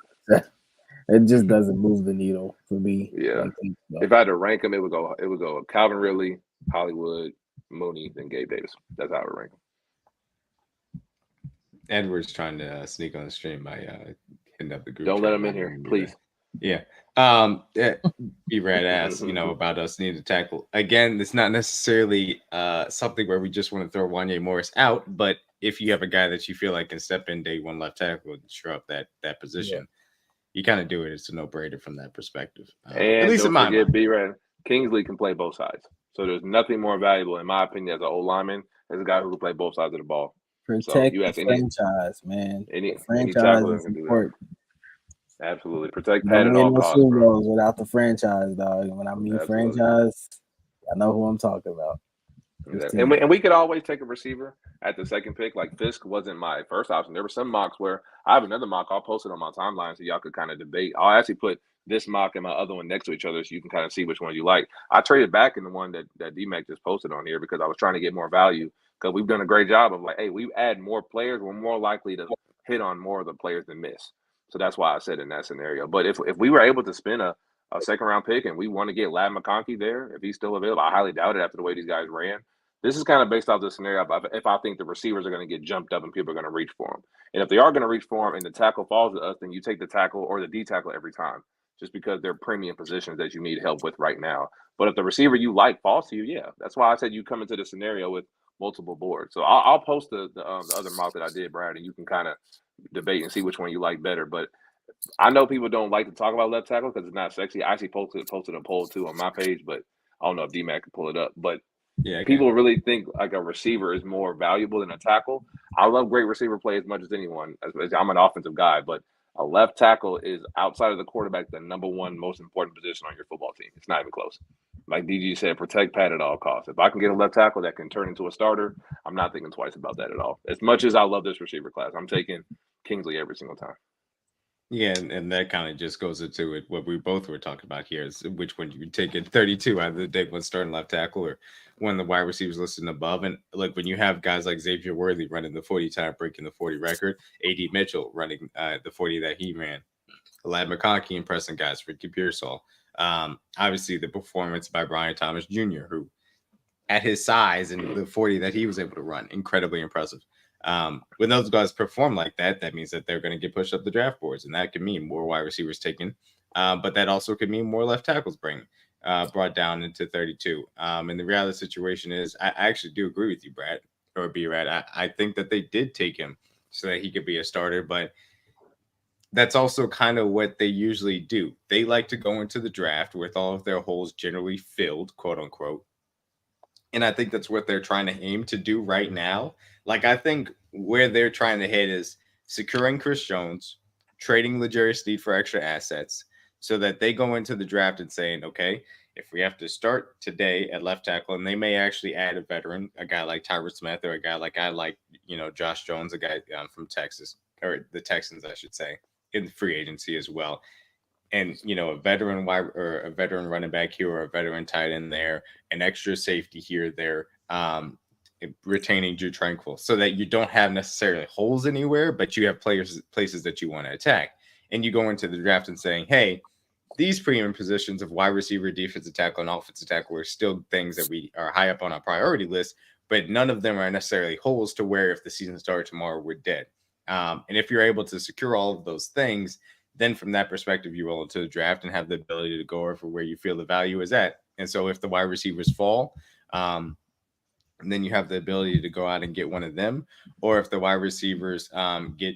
It just doesn't move the needle for me. Yeah. If I had to rank them, it would go Calvin Ridley, Hollywood, Mooney, then Gabe Davis. That's how I would rank them. Edward's trying to sneak on the stream by hitting up the group. Don't let him in here, please. Yeah. B-Rad asked, about us needing to tackle. Again, it's not necessarily something where we just want to throw Wanye Morris out, but if you have a guy that you feel like can step in day one left tackle and shore up that position, you kind of do it. It's a no-brainer from that perspective. At And least in don't my forget, mind. B-Rad, Kingsley can play both sides. So there's nothing more valuable, in my opinion, as an old lineman, as a guy who can play both sides of the ball. So Protect you the ask franchise, man. any The franchise tackle that is can do that. important. Absolutely. Protect You Pat don't at win all no costs, Super bro. Bowls without the franchise, dog. And when I mean Absolutely. franchise, I know who I'm talking about. And we could always take a receiver at the second pick. Like Fisk wasn't my first option. There were some mocks where I have another mock. I'll post it on my timeline so y'all could kind of debate. I'll actually put this mock and my other one next to each other so you can kind of see which one you like. I traded back in the one that D-Mac just posted on here because I was trying to get more value because we've done a great job of like, hey, we add more players, we're more likely to hit on more of the players than miss. So that's why I said in that scenario. But if we were able to spend a second round pick and we want to get Lad McConkey there, if he's still available, I highly doubt it after the way these guys ran. This is kind of based off the scenario if I think the receivers are going to get jumped up and people are going to reach for them. And if they are going to reach for them and the tackle falls to us, then you take the tackle or the D tackle every time just because they're premium positions that you need help with right now. But if the receiver you like falls to you, yeah, that's why I said you come into the scenario with multiple boards. So I'll post the other mock that I did, Brad, and you can kind of debate and see which one you like better. But I know people don't like to talk about left tackle because it's not sexy. I actually posted a poll too on my page, but I don't know if D-Mac can pull it up. But Yeah, people really think like a receiver is more valuable than a tackle. I love great receiver play as much as anyone. I'm an offensive guy, but a left tackle is outside of the quarterback the number one most important position on your football team. It's not even close. Like DG said, protect Pat at all costs. If I can get a left tackle that can turn into a starter, I'm not thinking twice about that at all. As much as I love this receiver class, I'm taking Kingsley every single time. Yeah, and that kind of just goes into it. What we both were talking about here is which one you take it 32 either the day one starting left tackle or one of the wide receivers listed above. And like when you have guys like Xavier Worthy running the 40 time, breaking the 40 record, AD Mitchell running the 40 that he ran, Lad McConkey impressing guys, Ricky Pearsall. Obviously, the performance by Brian Thomas Jr., who at his size and the 40 that he was able to run, incredibly impressive. When those guys perform like that, that means that they're going to get pushed up the draft boards, and that could mean more wide receivers taken. But that also could mean more left tackles brought down into 32. And the reality situation is, I actually do agree with you, Brad or B-Rad. I think that they did take him so that he could be a starter, but that's also kind of what they usually do. They like to go into the draft with all of their holes generally filled, quote unquote. And I think that's what they're trying to aim to do right now. Like, I think where they're trying to hit is securing Chris Jones, trading L'Jarius Sneed for extra assets so that they go into the draft and saying, okay, if we have to start today at left tackle, and they may actually add a veteran, a guy like Tyron Smith or a guy like Josh Jones, a guy from Texas, or the Texans, I should say, in the free agency as well. And a veteran wide or a veteran running back here or a veteran tight end there, an extra safety here there, retaining Drew Tranquil, so that you don't have necessarily holes anywhere, but you have places that you want to attack. And you go into the draft and saying, hey, these premium positions of wide receiver, defensive tackle, and offensive tackle are still things that we are high up on our priority list, but none of them are necessarily holes to where if the season started tomorrow, we're dead. And if you're able to secure all of those things, then from that perspective, you roll into the draft and have the ability to go over where you feel the value is at. And so if the wide receivers fall, then you have the ability to go out and get one of them. Or if the wide receivers get,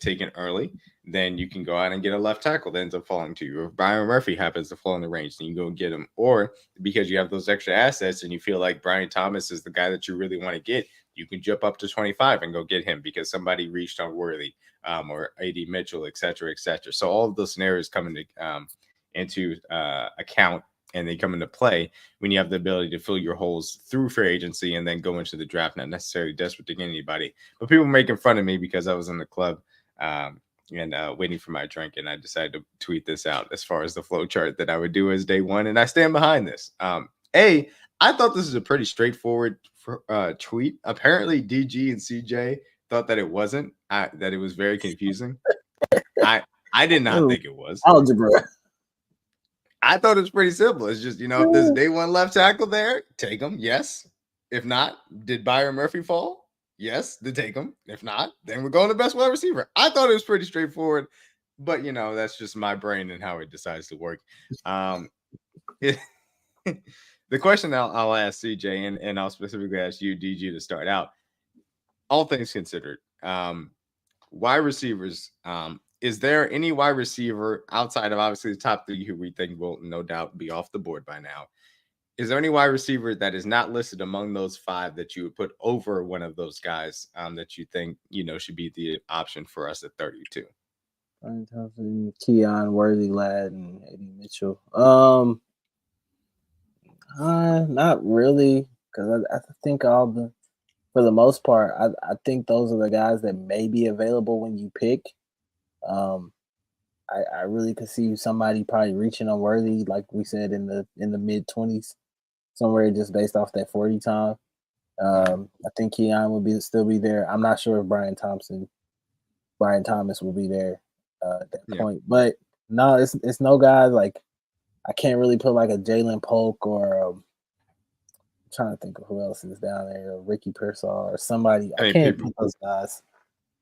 taken early, then you can go out and get a left tackle that ends up falling to you. Or if Brian Murphy happens to fall in the range, then you go get him. Or because you have those extra assets and you feel like Brian Thomas is the guy that you really want to get, you can jump up to 25 and go get him because somebody reached on Worthy or AD Mitchell, et cetera, et cetera. So all of those scenarios come into account, and they come into play when you have the ability to fill your holes through free agency and then go into the draft, not necessarily desperate to get anybody. But people were making fun of me because I was in the club and waiting for my drink, and I decided to tweet this out as far as the flow chart that I would do as day one, and I stand behind this. I thought this was a pretty straightforward tweet. Apparently, DG and CJ thought that it wasn't, that it was very confusing. I did not think it was. Algebra. I thought it was pretty simple. It's just, if there's day one left tackle there, take him. Yes. If not, did Byron Murphy fall? Yes, to take him. If not, then we're going to best wide receiver. I thought it was pretty straightforward. but that's just my brain and how it decides to work. Um, the question I'll ask CJ and I'll specifically ask you, DG, to start out. All things considered, wide receivers. Is there any wide receiver outside of obviously the top three who we think will no doubt be off the board by now? Is there any wide receiver that is not listed among those five that you would put over one of those guys that you think should be the option for us at 32? Brian Thompson, Keon, Worthy Lad, and Eddie Mitchell. Not really, because I think for the most part, I think those are the guys that may be available when you pick. I really could see somebody probably reaching on Worthy, like we said, in the mid-20s, somewhere just based off that 40 time. I think Keon will still be there. I'm not sure if Brian Thomas will be there at that point, but no, it's no guys like I can't really put like a Jalen Polk or I'm trying to think of who else is down there, or Ricky Pearsall or somebody. I can't put those guys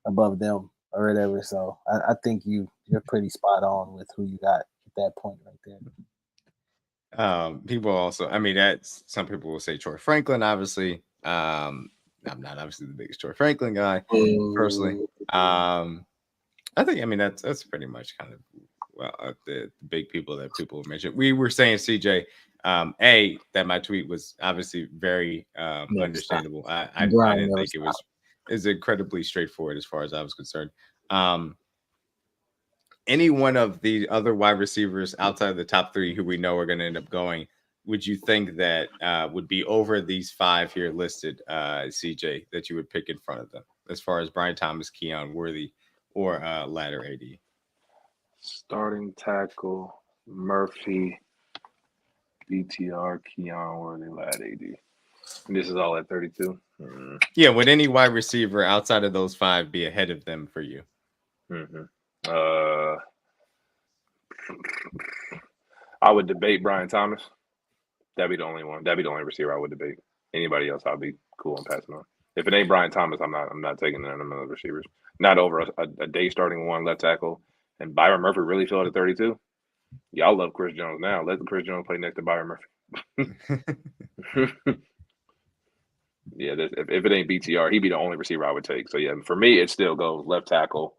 above them or whatever. So I think you're pretty spot on with who you got at that point right there. People also, I mean, that's some people will say Troy Franklin, obviously. I'm not obviously the biggest Troy Franklin guy personally. I think, I mean, that's pretty much kind of the big people that people mentioned. We were saying, CJ, that my tweet was obviously very understandable. I didn't think it was incredibly straightforward as far as I was concerned. Any one of the other wide receivers outside of the top three who we know are going to end up going, would you think that would be over these five here listed, CJ, that you would pick in front of them as far as Brian Thomas, Keon, Worthy, or Ladder AD? Starting tackle, Murphy, BTR, Keon, Worthy, Lad, AD. And this is all at 32? Yeah, would any wide receiver outside of those five be ahead of them for you? I would debate Brian Thomas. That'd be the only one. That'd be the only receiver I would debate. Anybody else, I'll be cool and passing on. If it ain't Brian Thomas, I'm not taking none of the other receivers. Not over a day starting one left tackle. And Byron Murphy really fell to 32. Y'all love Chris Jones now. Let Chris Jones play next to Byron Murphy. Yeah, if it ain't BTR, he'd be the only receiver I would take. So yeah, for me, it still goes left tackle.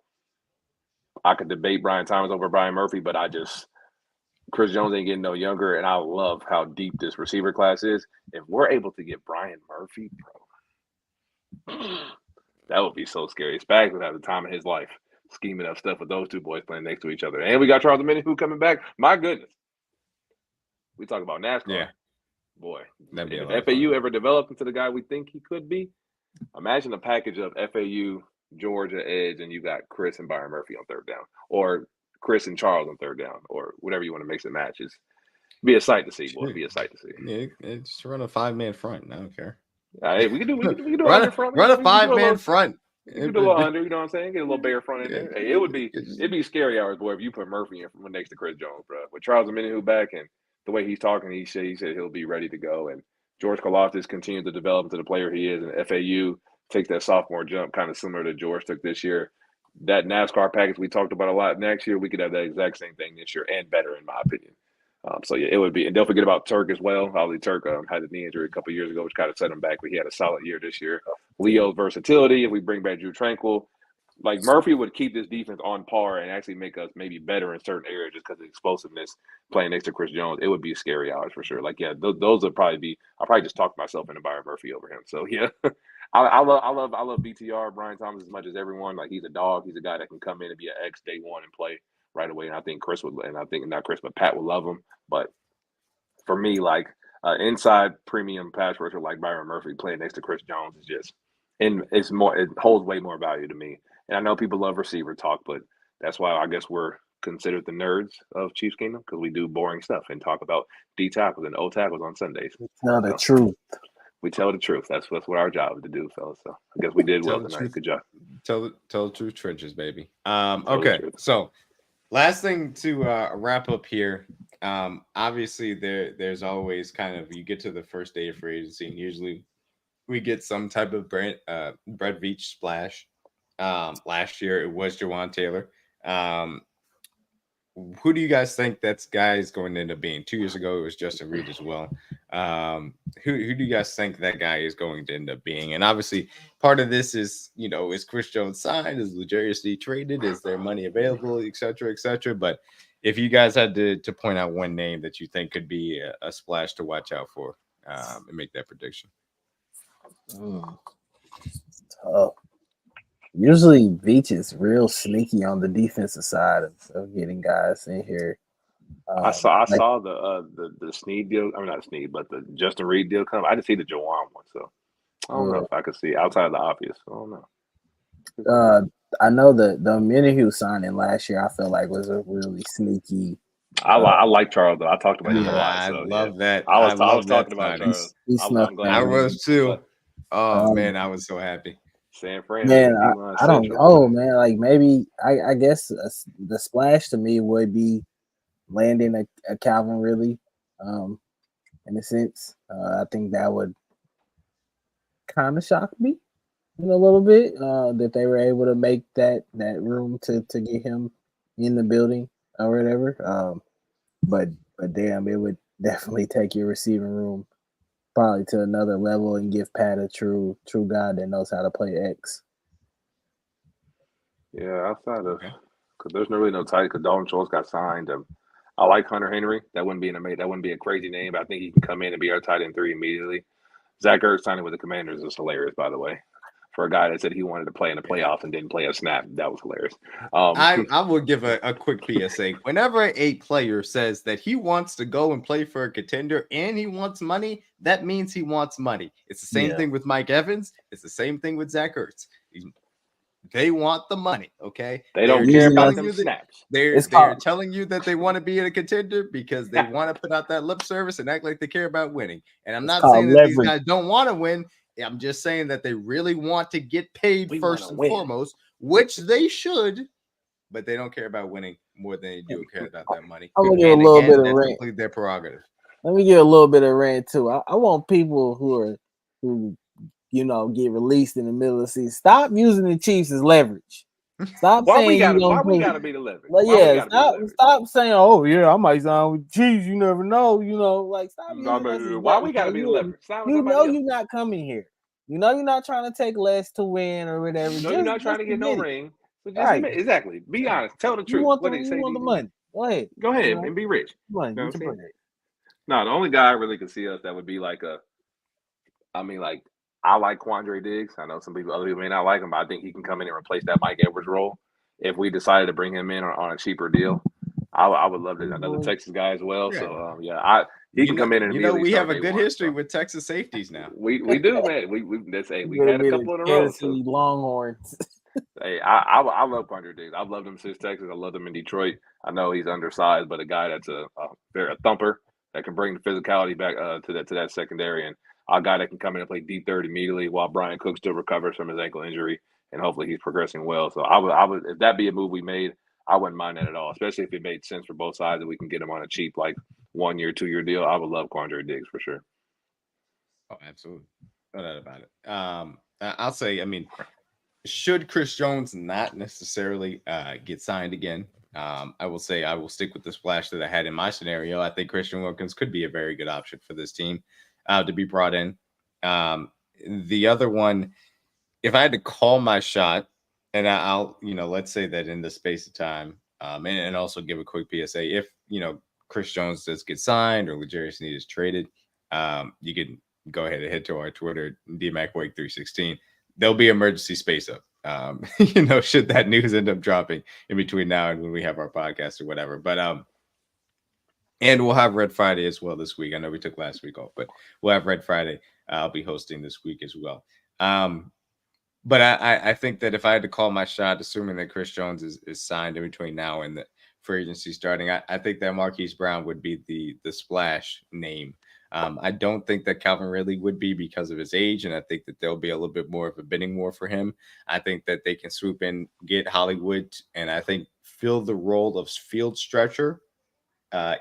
I could debate Brian Thomas over Byron Murphy, but Chris Jones ain't getting no younger, and I love how deep this receiver class is. If we're able to get Brian Murphy, bro, that would be so scary. Spags would have the time of his life scheming up stuff with those two boys playing next to each other. And we got Charles Omenihu coming back. My goodness. We talk about NASCAR. Yeah. Boy, if FAU ever developed into the guy we think he could be, imagine a package of FAU, Georgia edge, and you got Chris and Byron Murphy on third down, or Chris and Charles on third down, or whatever you want to mix and match. It's be a sight to see, boy. Be a sight to see. Yeah, just run a 5-man front. I don't care. Hey, we can do run under front. Run a 5-man front. You can do a little under, you know what I'm saying? Get a little bear front in there. Hey, it'd be scary hours, boy, if you put Murphy in next to Chris Jones, bro. With Charles Omenihu back and the way he's talking, he said he'll be ready to go. And George Karlaftis continues to develop into the player he is. And FAU takes that sophomore jump, kind of similar to George took this year. That NASCAR package we talked about a lot next year, we could have that exact same thing this year and better, in my opinion. So yeah, it would be. And don't forget about Turk as well. Obviously, Turk had a knee injury a couple of years ago, which kind of set him back, but he had a solid year this year. Leo's versatility, if we bring back Drew Tranquil, like Murphy would keep this defense on par and actually make us maybe better in certain areas just because of the explosiveness playing next to Chris Jones. It would be scary hours for sure. Like, yeah, those would probably be. I'll probably just talk myself into Byron Murphy over him. So yeah, I love BTR Brian Thomas as much as everyone. Like, he's a dog. He's a guy that can come in and be an X day one and play right away. And I think Chris would, and I think not Chris, but Pat would love him. But for me, like inside premium pass rusher like Byron Murphy playing next to Chris Jones is just, and it holds way more value to me. And I know people love receiver talk, but that's why I guess we're considered the nerds of Chiefs Kingdom, because we do boring stuff and talk about D tackles and O tackles on Sundays. Tell the truth. We tell the truth. That's what our job is to do, fellas. So I guess we did well tonight. Good job. Tell the truth, trenches, baby. Okay, so last thing to wrap up here. Obviously, there's always kind of, you get to the first day of free agency, and usually we get some type of Brett Veach splash. Last year it was Jawan Taylor. who do you guys think that guy is going to end up being? 2 years ago, it was Justin Reed as well. Who do you guys think that guy is going to end up being? And obviously, part of this is, is Chris Jones signed? Is L'Jarius Sneed traded? Is there money available, et cetera, et cetera? But if you guys had to point out one name that you think could be a splash to watch out for and make that prediction. Tough. Usually Beach is real sneaky on the defensive side of getting guys in here. I saw the Sneed deal. I mean, not Sneed, but the Justin Reed deal come. I didn't see the Jawan one, so I don't know if I could see outside of the obvious. I don't know. I know the Minihue signing last year, I felt like was a really sneaky. I like Charles though. I talked about him a lot. I So, love that. I was that talking about signing. Charles. I'm glad I was too. Oh man, I was so happy. San Fran. Man, I don't know, man. Like maybe I guess the splash to me would be landing a Calvin Ridley, in a sense. I think that would kind of shock me a little bit that they were able to make that room to get him in the building or whatever. But damn, it would definitely take your receiving room probably to another level and give Pat a true guy that knows how to play X. Yeah, outside of because there's really no tight because Dalton Schultz got signed. I like Hunter Henry. That wouldn't be a crazy name, but I think he can come in and be our tight end 3 immediately. Zach Ertz signing with the Commanders is hilarious, by the way. For a guy that said he wanted to play in the playoffs and didn't play a snap, that was hilarious. I will give a quick PSA. Whenever a player says that he wants to go and play for a contender and he wants money, that means he wants money. It's the same thing with Mike Evans. It's the same thing with Zach Ertz. They want the money, okay? They don't care about them snaps. They're telling you that they want to be in a contender because they want to put out that lip service and act like they care about winning. And I'm not saying that these guys don't want to win. I'm just saying that they really want to get paid first and foremost, which they should, but they don't care about winning more than they do care about that money. I'm gonna give a little bit of rant. Their prerogative. Let me give a little bit of rant too. I want people who get released in the middle of the season. Stop using the Chiefs as leverage. Stop why saying we gotta be the leverage. Stop saying, "Oh yeah, I might sign with Chiefs." You never know. Like stop. Why we gotta be the leverage? You're not coming here. You're not trying to take less to win or whatever. You're not trying to get no ring. So just exactly. Be honest. Tell the truth. You want the money. Go ahead and be rich. No, the only guy I really could see us that would be like I like Quandre Diggs. I know other people may not like him, but I think he can come in and replace that Mike Edwards role. If we decided to bring him in on a cheaper deal, I would love to. Another Texas guy as well. Yeah. So he can come in and we have a good history with Texas safeties now. We do, man. We had a couple in a row. So. Longhorns. Hey, I love Quandre Diggs. I've loved him since Texas. I loved him in Detroit. I know he's undersized, but a guy that's a thumper that can bring the physicality back to that secondary, and a guy that can come in and play deep third immediately while Brian Cook still recovers from his ankle injury, and hopefully he's progressing well. So I would if that be a move we made, I wouldn't mind that at all, especially if it made sense for both sides and we can get him on a cheap 1 year, 2 year deal. I would love Quandre Diggs for sure. Oh, absolutely. No doubt about it. I'll say, should Chris Jones not necessarily get signed again, I will say I will stick with the splash that I had in my scenario. I think Christian Wilkins could be a very good option for this team to be brought in. The other one, if I had to call my shot, and I'll let's say that in the space of time, and also give a quick PSA, if Chris Jones does get signed or L'Jarius Sneed is traded, you can go ahead and head to our Twitter, DMACWake316. There'll be emergency space up. Should that news end up dropping in between now and when we have our podcast or whatever. But and we'll have Red Friday as well this week. I know we took last week off, but we'll have Red Friday. I'll be hosting this week as well. But I think that if I had to call my shot, assuming that Chris Jones is signed in between now and the free agency starting, I think that Marquise Brown would be the splash name. I don't think that Calvin Ridley would be because of his age, and I think that there'll be a little bit more of a bidding war for him. I think that they can swoop in, get Hollywood, and I think fill the role of field stretcher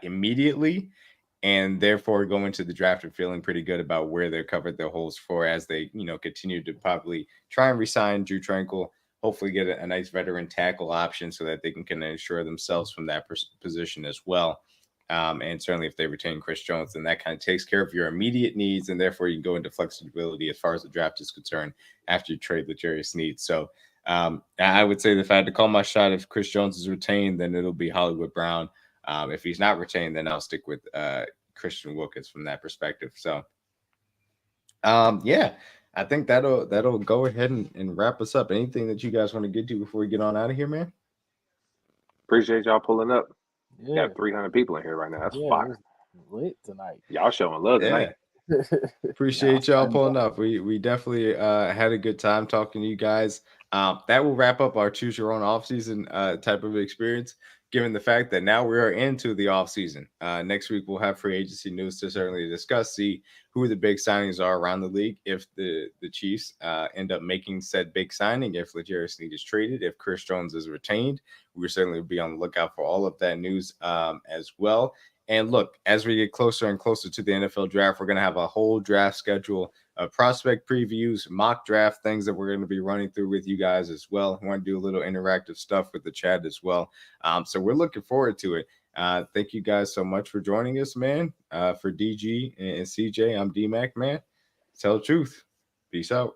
immediately, and therefore go into the draft and feeling pretty good about where they're covered their holes for as they continue to probably try and resign Drew Tranquil, hopefully get a nice veteran tackle option so that they can kind of ensure themselves from that position as well. And certainly if they retain Chris Jones, then that kind of takes care of your immediate needs, and therefore you can go into flexibility as far as the draft is concerned after you trade L'Jarius Sneed. So I would say if I had to call my shot, if Chris Jones is retained, then it'll be Hollywood Brown. If he's not retained, then I'll stick with Christian Wilkins from that perspective. So yeah, I think that'll go ahead and wrap us up. Anything that you guys want to get to before we get on out of here, man? Appreciate y'all pulling up. Yeah, Got 300 people in here right now. That's yeah, fire. it was lit tonight. Y'all showing love tonight. Appreciate y'all pulling up. We definitely had a good time talking to you guys. That will wrap up our choose your own offseason type of experience, given the fact that now we are into the offseason. Next week we'll have free agency news to certainly discuss, see who the big signings are around the league. If the Chiefs end up making said big signing, if L'Jarius Sneed is traded, if Chris Jones is retained, we certainly will be on the lookout for all of that news as well. And look, as we get closer and closer to the NFL draft, we're going to have a whole draft schedule of prospect previews, mock draft, things that we're going to be running through with you guys as well. We want to do a little interactive stuff with the chat as well. So we're looking forward to it. Thank you guys so much for joining us, man. For DG and CJ, I'm DMAC, man. Tell the truth. Peace out.